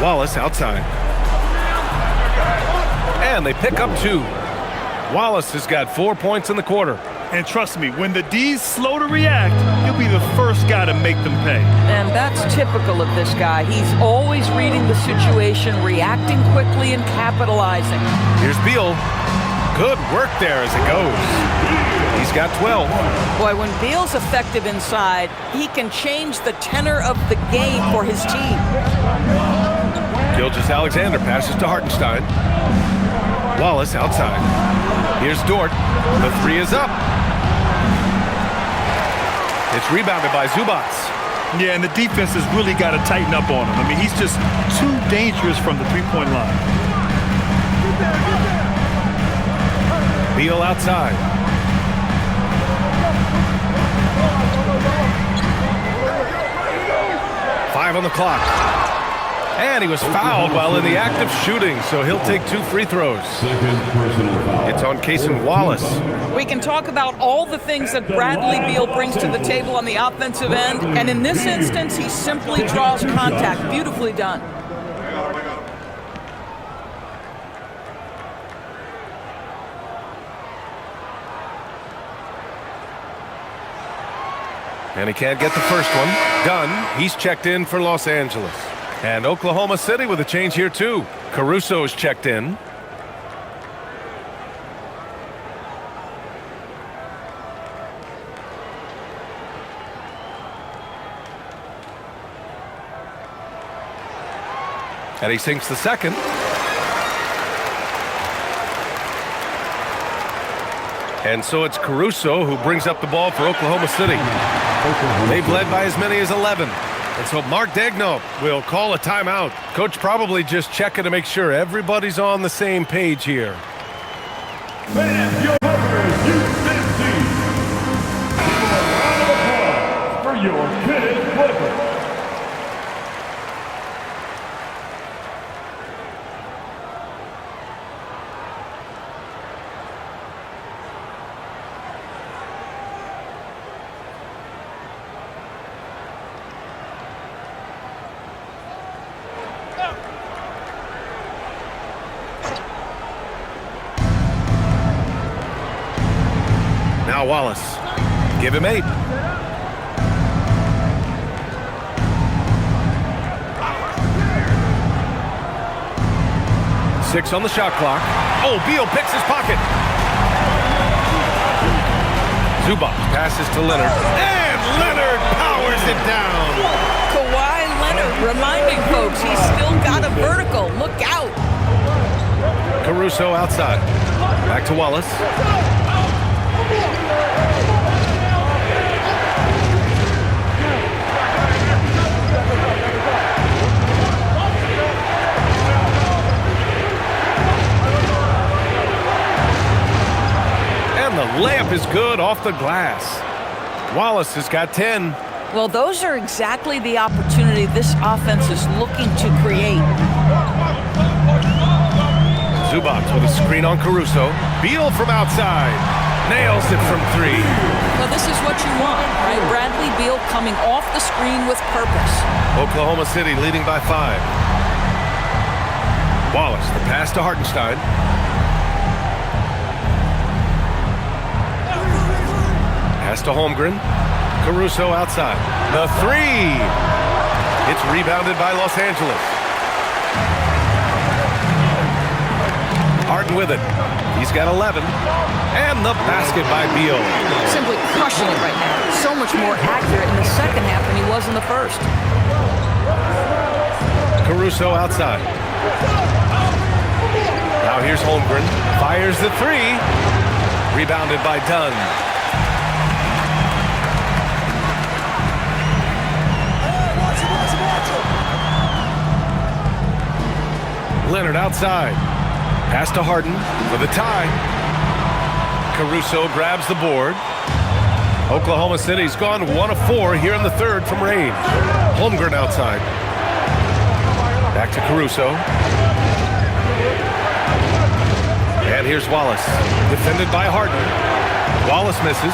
Wallace outside. And they pick up 2. Wallace has got 4 points in the quarter. And trust me, when the D's slow to react, he'll be the first guy to make them pay. And that's typical of this guy. He's always reading the situation, reacting quickly and capitalizing. Here's Beal. Good work there as it goes. He's got 12. Boy, when Beal's effective inside, he can change the tenor of the game for his team. Gilgeous-Alexander passes to Hartenstein. Wallace outside. Here's Dort. The 3 is up. It's rebounded by Zubac. Yeah, and the defense has really got to tighten up on him. I mean, he's just too dangerous from the three-point line. Beal outside. Five on the clock. And he was fouled while in the act of shooting, so he'll take 2 free throws. It's on Cason Wallace. We can talk about all the things that Bradley Beal brings to the table on the offensive end, and in this instance, he simply draws contact. Beautifully done. And he can't get the first one. Done. He's checked in for Los Angeles. And Oklahoma City with a change here, too. Caruso's checked in. And he sinks the second. And so it's Caruso who brings up the ball for Oklahoma City. They've led by as many as 11. And so Mark Daigneault will call a timeout. Coach probably just checking to make sure everybody's on the same page here. Fans, your Lakers, you 15. Round of applause for your Kenneth Clippers. Now Wallace. Give him 8. Six on the shot clock. Oh, Beal picks his pocket. Zubac passes to Leonard. And Leonard powers it down. Kawhi Leonard reminding folks he's still got a vertical. Look out. Caruso outside. Back to Wallace. And the layup is good off the glass. Wallace has got 10. Well, those are exactly the opportunity this offense is looking to create. Zubac with a screen on Caruso. Beal from outside. Nails it from 3. Well, this is what you want, right? Bradley Beal coming off the screen with purpose. Oklahoma City leading by 5. Wallace, the pass to Hartenstein. Pass to Holmgren. Caruso outside. The 3. It's rebounded by Los Angeles. Harden with it. He's got 11. And the basket by Beal. Simply crushing it right now. So much more accurate in the second half than he was in the first. Caruso outside. Now here's Holmgren. Fires the 3. Rebounded by Dunn. Leonard outside. Pass to Harden for the tie. Caruso grabs the board. Oklahoma City's gone 1 of 4 here in the third from range. Holmgren outside. Back to Caruso. And here's Wallace. Defended by Harden. Wallace misses.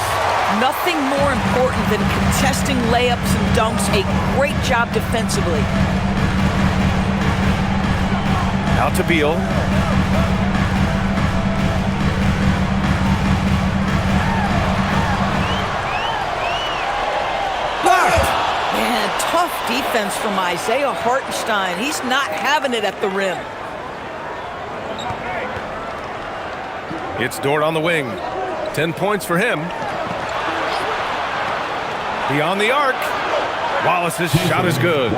Nothing more important than contesting layups and dunks. A great job defensively. Out to Beal. Blocked. Man, tough defense from Isaiah Hartenstein. He's not having it at the rim. It's Dort on the wing. 10 points for him. Beyond the arc. Wallace's shot is good.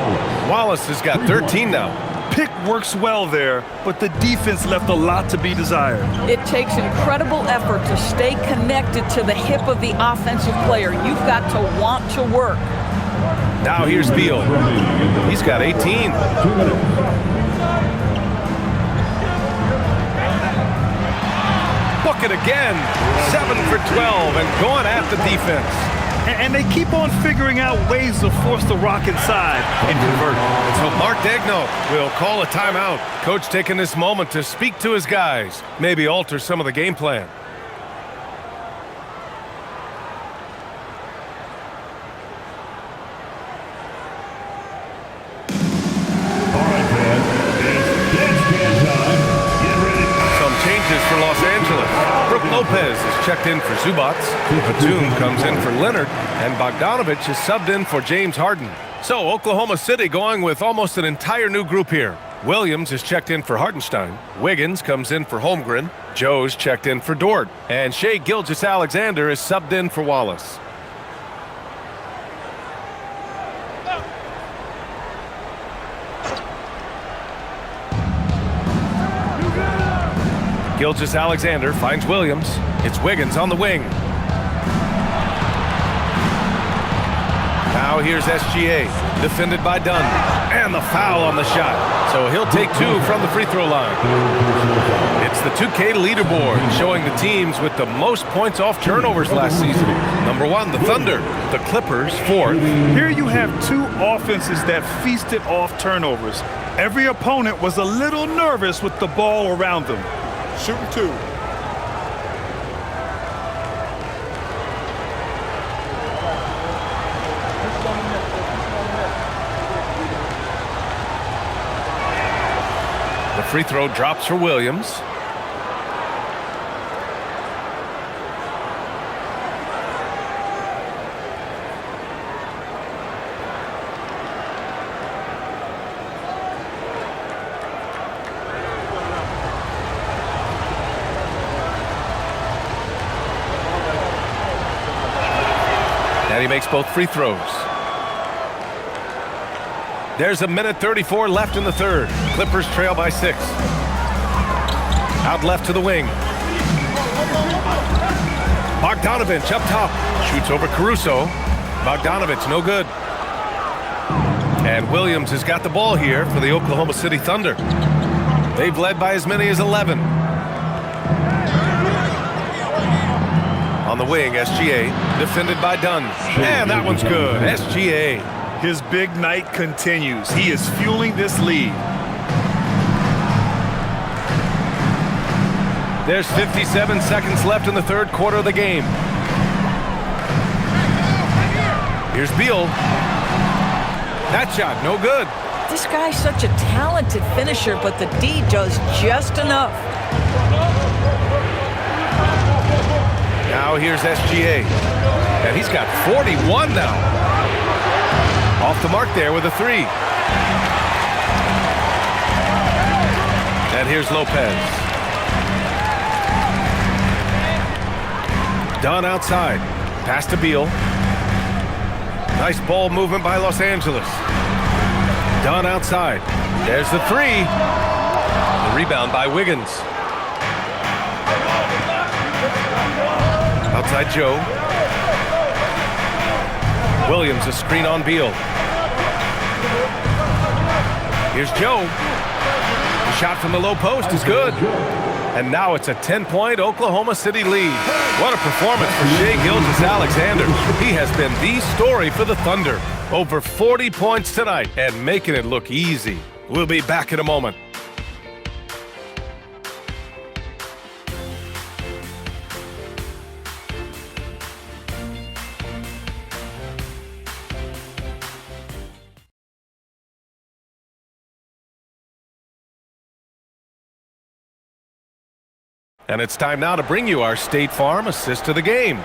Wallace has got 13 now. Pick works well there, but the defense left a lot to be desired. It takes incredible effort to stay connected to the hip of the offensive player. You've got to want to work. Now here's Beal. He's got 18. Bucket again. 7 for 12 and going at the defense. And they keep on figuring out ways to force the rock inside and convert. So Mark Daigneault will call a timeout. Coach taking this moment to speak to his guys, maybe alter some of the game plan. All right, fans, it's dance time. Get ready. Some changes for Los Angeles. Brook Lopez is checked in for Zubats. Batum comes in for Leonard. And Bogdanovich is subbed in for James Harden. So Oklahoma City going with almost an entire new group here. Williams is checked in for Hartenstein. Wiggins comes in for Holmgren. Joe's checked in for Dort. And Shai Gilgeous-Alexander is subbed in for Wallace. Gilgeous-Alexander finds Williams. It's Wiggins on the wing. Now here's SGA, defended by Dunn. And the foul on the shot. So he'll take 2 from the free throw line. It's the 2K leaderboard showing the teams with the most points off turnovers last season. Number 1, the Thunder. The Clippers, 4th. Here you have 2 offenses that feasted off turnovers. Every opponent was a little nervous with the ball around them. Shooting 2. The free throw drops for Williams. And he makes both free throws. There's 1:34 left in the third. Clippers trail by 6. Out left to the wing. Bogdanovich up top. Shoots over Caruso. Bogdanovich no good. And Williams has got the ball here for the Oklahoma City Thunder. They've led by as many as 11. On the wing, SGA, defended by Dunn. And that one's good. SGA. His big night continues. He is fueling this lead. There's 57 seconds left in the third quarter of the game. Here's Beal. That shot, no good. This guy's such a talented finisher, but the D does just enough. Now here's SGA. And he's got 41 now. Off the mark there with a 3. And here's Lopez. Dunn outside. Pass to Beal. Nice ball movement by Los Angeles. Dunn outside. There's the 3. The rebound by Wiggins. Outside Joe. Williams, a screen on Beal. Here's Joe. The shot from the low post is good. And now it's a 10-point Oklahoma City lead. What a performance for Shai Gilgeous-Alexander. He has been the story for the Thunder. Over 40 points tonight and making it look easy. We'll be back in a moment. And it's time now to bring you our State Farm assist to the game.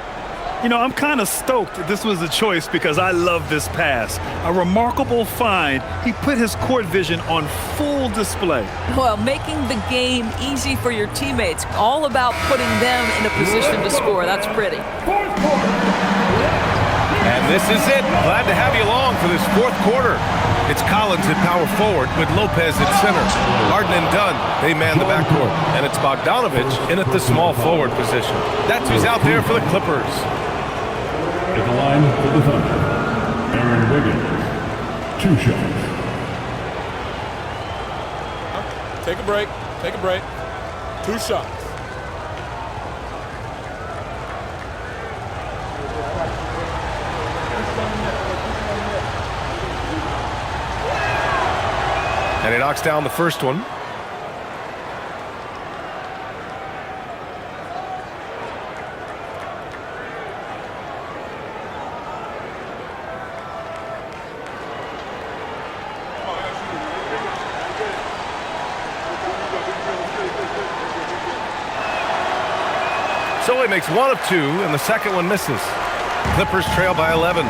You know, I'm kind of stoked that this was a choice because I love this pass. A remarkable find. He put his court vision on full display. Well, making the game easy for your teammates. All about putting them in a position to score. That's pretty. And this is it. Glad to have you along for this fourth quarter. It's Collins at power forward with Lopez at center. Harden and Dunn, they man the backcourt. And it's Bogdanovich in at the small forward position. That's who's out there for the Clippers. At the line for the Thunder, Aaron Wiggins, 2 shots. Take a break. Take a break. 2 shots. And he knocks down the first one. So he makes 1 of 2, and the second one misses. Clippers trail by 11.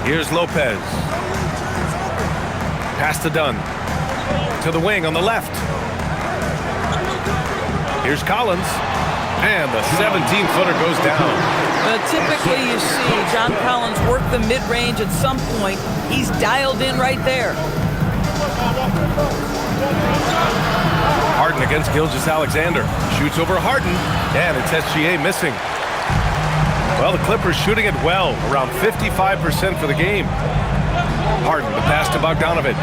Here's Lopez. Pass to Dunn. To the wing on the left. Here's Collins. And the 17-footer goes down. Typically you see John Collins work the mid-range at some point. He's dialed in right there. Harden against Gilgeous-Alexander. Shoots over Harden. And it's SGA missing. Well, the Clippers shooting it well. Around 55% for the game. Harden, the pass to Bogdanovich.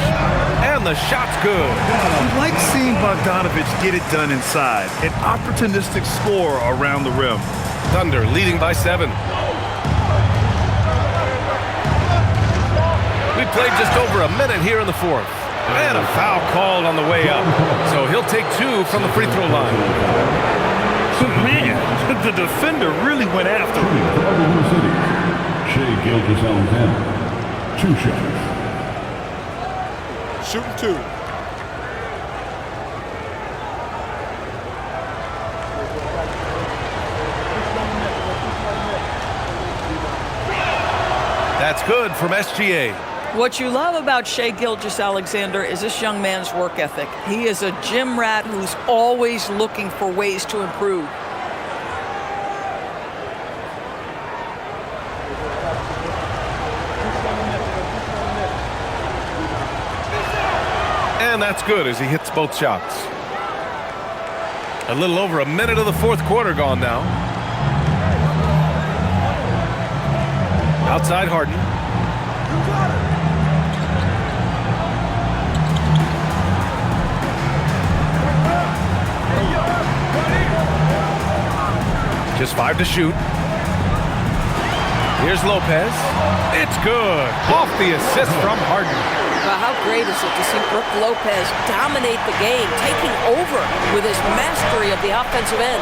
And the shot's good. I like seeing Bogdanovich get it done inside. An opportunistic score around the rim. Thunder leading by 7. We played just over a minute here in the fourth. And a foul called on the way up. So he'll take 2 from the free throw line. Man, the defender really went after him. Shai Gilgeous-Alexander, 2 shots. Shooting 2. That's good from SGA. What you love about Shai Gilgeous-Alexander is this young man's work ethic. He is a gym rat who's always looking for ways to improve. And that's good as he hits both shots. A little over a minute of the fourth quarter gone now. Outside Harden. Just 5 to shoot. Here's Lopez. It's good. Off the assist from Harden. Well, how great is it to see Brook Lopez dominate the game, taking over with his mastery of the offensive end.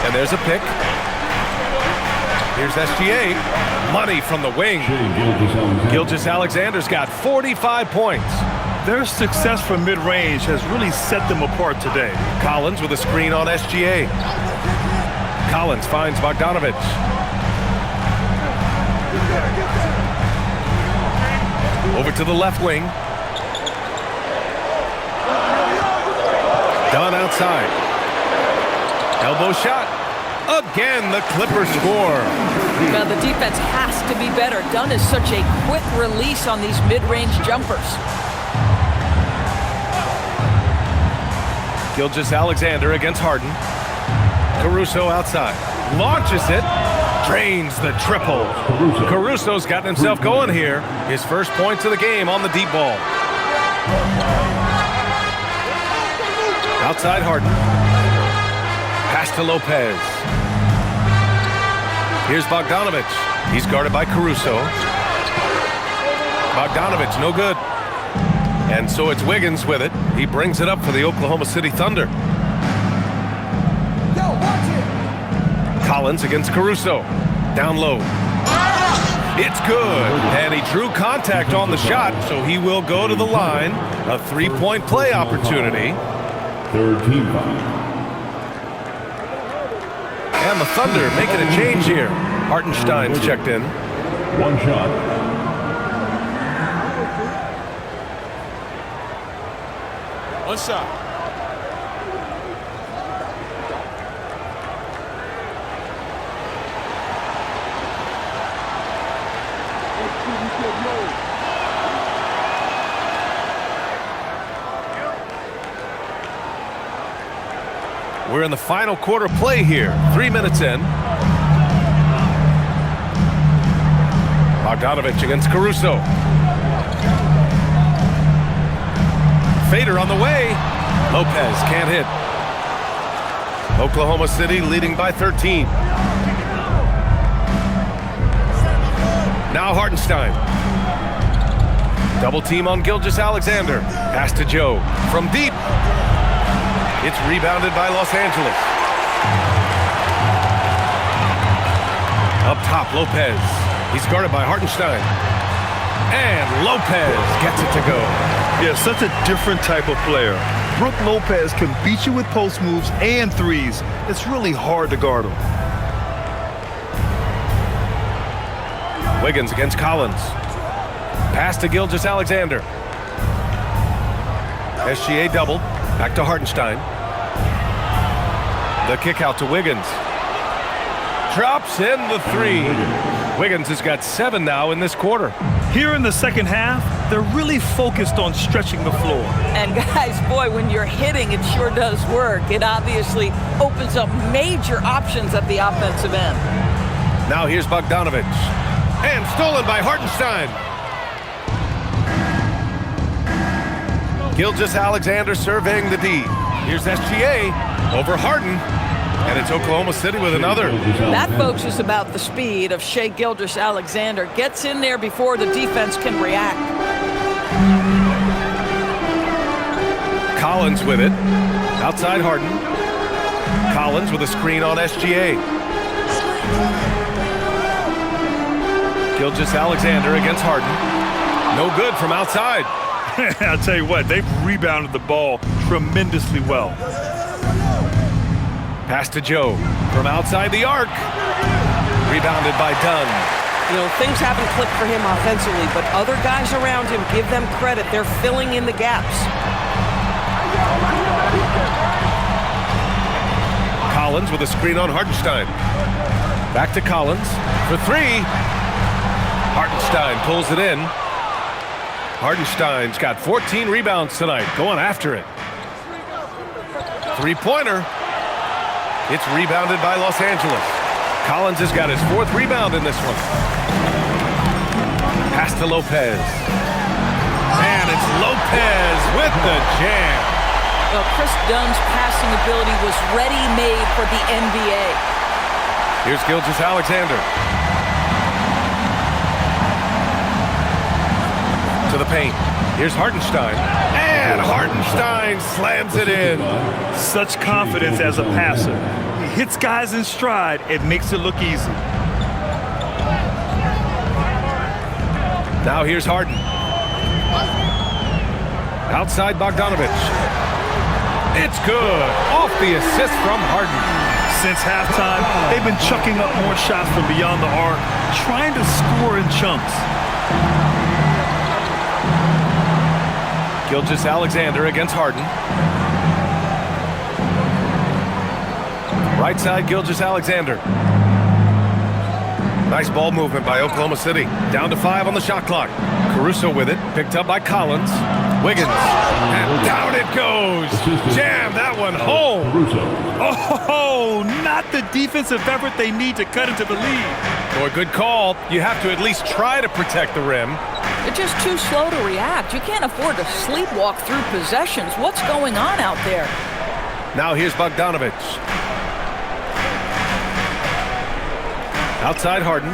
And there's a pick. Here's SGA. Money from the wing. Gilgeous-Alexander's got 45 points. Their success from mid-range has really set them apart today. Collins with a screen on SGA. Collins finds Bogdanovich. Over to the left wing. Dunn outside. Elbow shot. Again, the Clippers score. Now, the defense has to be better. Dunn is such a quick release on these mid-range jumpers. Gilgeous-Alexander against Harden. Caruso outside. Launches it. Drains the triple. Caruso's gotten himself going here. His first points of the game on the deep ball. Outside Harden. Pass to Lopez. Here's Bogdanovich. He's guarded by Caruso. Bogdanovich, no good. And so it's Wiggins with it. He brings it up for the Oklahoma City Thunder. Collins against Caruso. Down low. It's good. And he drew contact on the shot, so he will go to the line. A three-point play opportunity. Third team foul. And the Thunder making a change here. Hartenstein's checked in. One shot. One shot. We're in the final quarter play here. 3 minutes in. Bogdanovich against Caruso. Fader on the way. Lopez can't hit. Oklahoma City leading by 13. Now Hartenstein. Double team on Gilgeous-Alexander. Pass to Joe. From deep. It's rebounded by Los Angeles. Up top, Lopez. He's guarded by Hartenstein. And Lopez gets it to go. Yeah, such a different type of player. Brook Lopez can beat you with post moves and threes. It's really hard to guard him. Wiggins against Collins. Pass to Gilgeous-Alexander. SGA doubled. Back to Hartenstein. The kick out to Wiggins. Drops in the three. Wiggins has got 7 now in this quarter. Here in the second half, they're really focused on stretching the floor. And guys, boy, when you're hitting, it sure does work. It obviously opens up major options at the offensive end. Now here's Bogdanovich. And stolen by Hartenstein. Gilgeous-Alexander surveying the D. Here's SGA over Harden. And it's Oklahoma City with another. That, folks, is about the speed of Shai Gilgeous-Alexander. Gets in there before the defense can react. Collins with it. Outside Harden. Collins with a screen on SGA. Gilgeous-Alexander against Harden. No good from outside. I'll tell you what, they've rebounded the ball tremendously well. Pass to Joe from outside the arc. Rebounded by Dunn. You know, things haven't clicked for him offensively, but other guys around him, give them credit. They're filling in the gaps. Collins with a screen on Hartenstein. Back to Collins for 3. Hartenstein pulls it in. Hartenstein's got 14 rebounds tonight, going after it. Three-pointer. It's rebounded by Los Angeles. Collins has got his 4th rebound in this one. Pass to Lopez. And it's Lopez with the jam. Well, Chris Dunn's passing ability was ready-made for the NBA. Here's Gilgeous-Alexander. To the paint. Here's Hartenstein. And Hartenstein slams it in. Such confidence as a passer. He hits guys in stride. It makes it look easy. Now here's Harden. Outside Bogdanovich. It's good. Off the assist from Harden. Since halftime, they've been chucking up more shots from beyond the arc, trying to score in chunks. Gilgeous-Alexander against Harden. Right side, Gilgeous-Alexander. Nice ball movement by Oklahoma City. Down to 5 on the shot clock. Caruso with it. Picked up by Collins. Wiggins. And down it goes. Jam that one home. Oh, not the defensive effort they need to cut into the lead. Boy, good call. You have to at least try to protect the rim. They're just too slow to react. You can't afford to sleepwalk through possessions. What's going on out there? Now here's Bogdanovich. Outside Harden.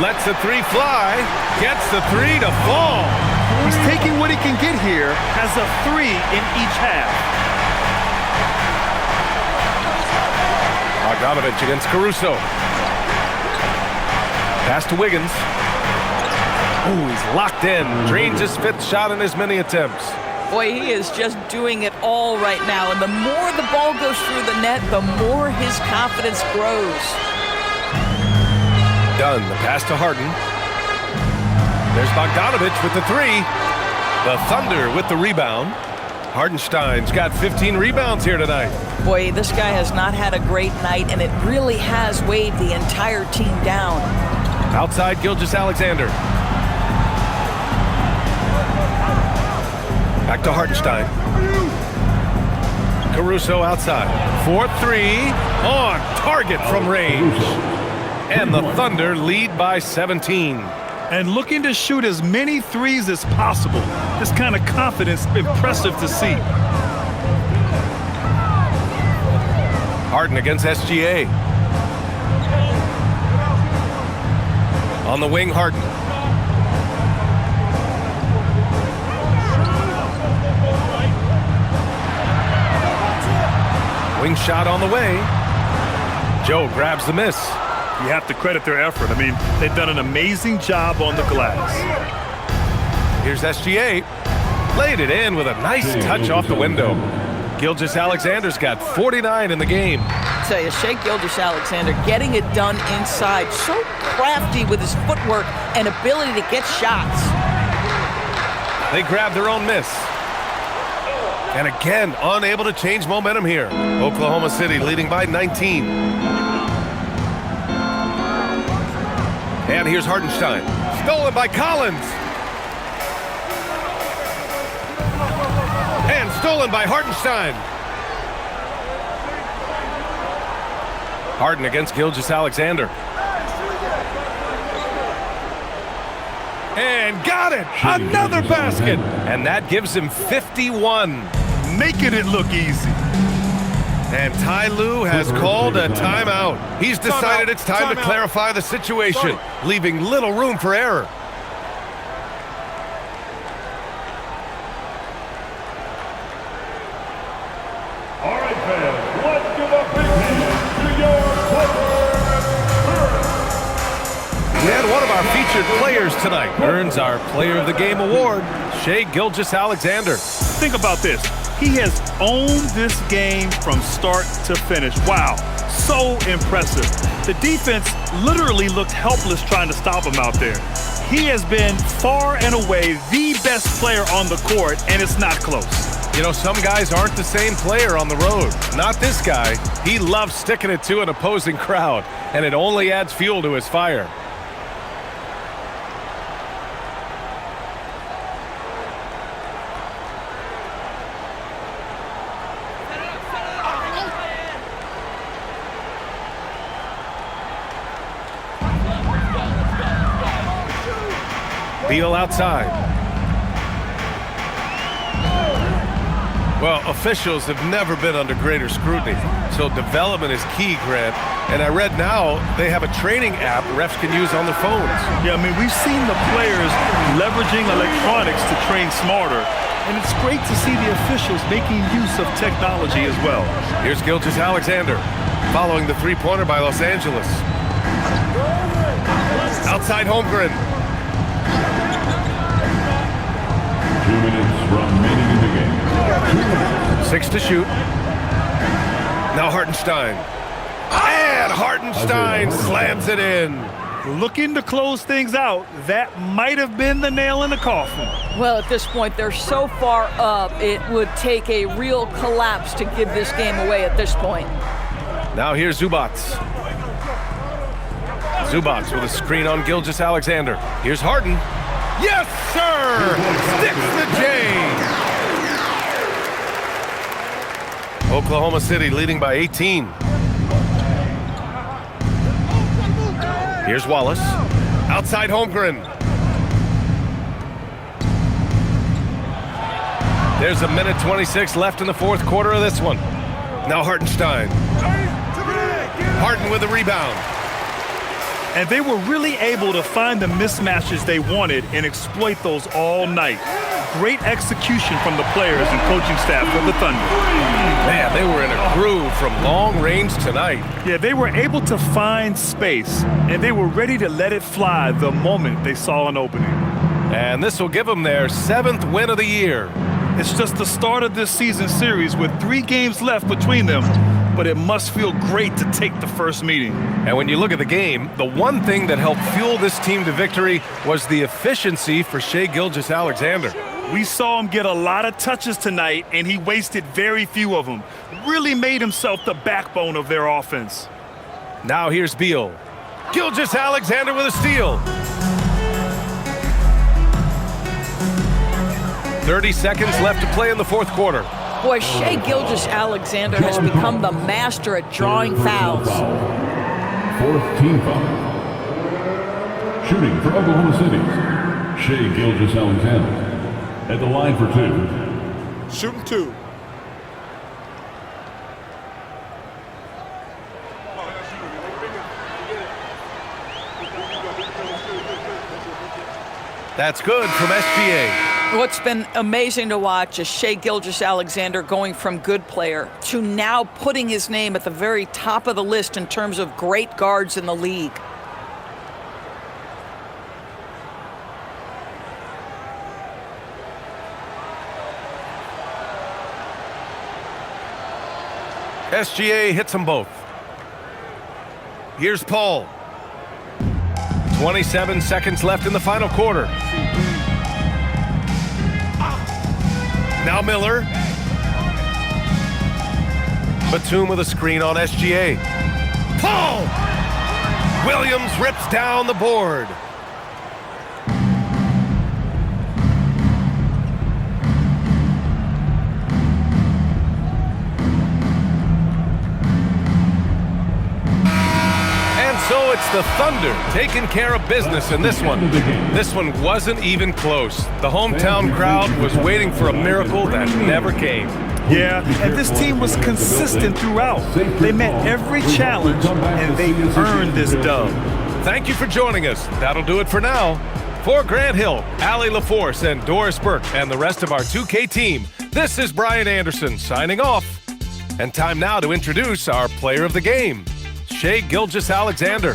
Lets the three fly. Gets the three to fall. He's taking what he can get here. Has a 3 in each half. Bogdanovich against Caruso. Pass to Wiggins. Ooh, he's locked in. Drains his 5th shot in as many attempts. Boy, he is just doing it all right now. And the more the ball goes through the net, the more his confidence grows. Done. The pass to Harden. There's Bogdanovich with the 3. The Thunder with the rebound. Hardenstein's got 15 rebounds here tonight. Boy, this guy has not had a great night, and it really has weighed the entire team down. Outside, Gilgeous-Alexander. Back to Hartenstein. Caruso outside. 4-3 on target from range. And the Thunder lead by 17. And looking to shoot as many threes as possible. This kind of confidence, impressive to see. Harden against SGA. On the wing, Harden. Wing shot on the way. Joe grabs the miss. You have to credit their effort. I mean, they've done an amazing job on the glass. Here's SGA. Laid it in with a nice touch off the window. Gilgeous-Alexander's got 49 in the game. I tell you, Shai Gilgeous-Alexander getting it done inside. So crafty with his footwork and ability to get shots. They grab their own miss. And again, unable to change momentum here. Oklahoma City leading by 19. And here's Hartenstein. Stolen by Collins. And stolen by Hartenstein. Harden against Gilgeous-Alexander. And got it! Another basket! And that gives him 51. Making it look easy. And Ty Lue has called a timeout. He's decided it's time to clarify the situation, leaving little room for error. All right, fans, let's give a big hand to your corner. And one of our featured players tonight earns our Player of the Game award, Shai Gilgeous-Alexander. Think about this. He has owned this game from start to finish. Wow, so impressive. The defense literally looked helpless trying to stop him out there. He has been far and away the best player on the court, and it's not close. You know, some guys aren't the same player on the road. Not this guy. He loves sticking it to an opposing crowd, and it only adds fuel to his fire. Beal outside. Well, officials have never been under greater scrutiny, so development is key, Grant. And I read now they have a training app refs can use on their phones. Yeah, I mean, we've seen the players leveraging electronics to train smarter, and it's great to see the officials making use of technology as well. Here's Gilgeous-Alexander following the three-pointer by Los Angeles. Outside Holmgren. 2 minutes remaining in the game. 6 to shoot. Now Hartenstein. And Hartenstein slams it in. Looking to close things out. That might have been the nail in the coffin. Well, at this point, they're so far up, it would take a real collapse to give this game away at this point. Now here's Zubats. Zubats with a screen on Gilgeous-Alexander. Here's Harden. Yes, sir! Sticks the J. Oklahoma City leading by 18. Here's Wallace. Outside Holmgren. There's a minute 26 left in the fourth quarter of this one. Now Hartenstein. Harden with a rebound. And they were really able to find the mismatches they wanted and exploit those all night. Great execution from the players and coaching staff of the Thunder. Man, they were in a groove from long range tonight. Yeah, they were able to find space, and they were ready to let it fly the moment they saw an opening. And this will give them their 7th win of the year. It's just the start of this season series with 3 games left between them, but it must feel great to take the first meeting. And when you look at the game, the one thing that helped fuel this team to victory was the efficiency for Shai Gilgeous-Alexander. We saw him get a lot of touches tonight, and he wasted very few of them. Really made himself the backbone of their offense. Now here's Beal. Gilgeous-Alexander with a steal. 30 seconds left to play in the 4th quarter. Boy, Shai Gilgeous-Alexander has become the master at drawing fouls. 4th team foul. Shooting for Oklahoma City, Shai Gilgeous-Alexander. At the line for 2. Shooting 2. That's good from SGA. What's been amazing to watch is Shai Gilgeous-Alexander going from good player to now putting his name at the very top of the list in terms of great guards in the league. SGA hits them both. Here's Paul. 27 seconds left in the final quarter. Now Miller. Batum with a screen on SGA. Paul! Williams rips down the board. So it's the Thunder taking care of business in this one. This one wasn't even close. The hometown crowd was waiting for a miracle that never came. Yeah, and this team was consistent throughout. They met every challenge, and they earned this dub. Thank you for joining us. That'll do it for now. For Grant Hill, Allie LaForce, and Doris Burke, and the rest of our 2K team, this is Brian Anderson signing off. And time now to introduce our player of the game, Shai Gilgeous-Alexander.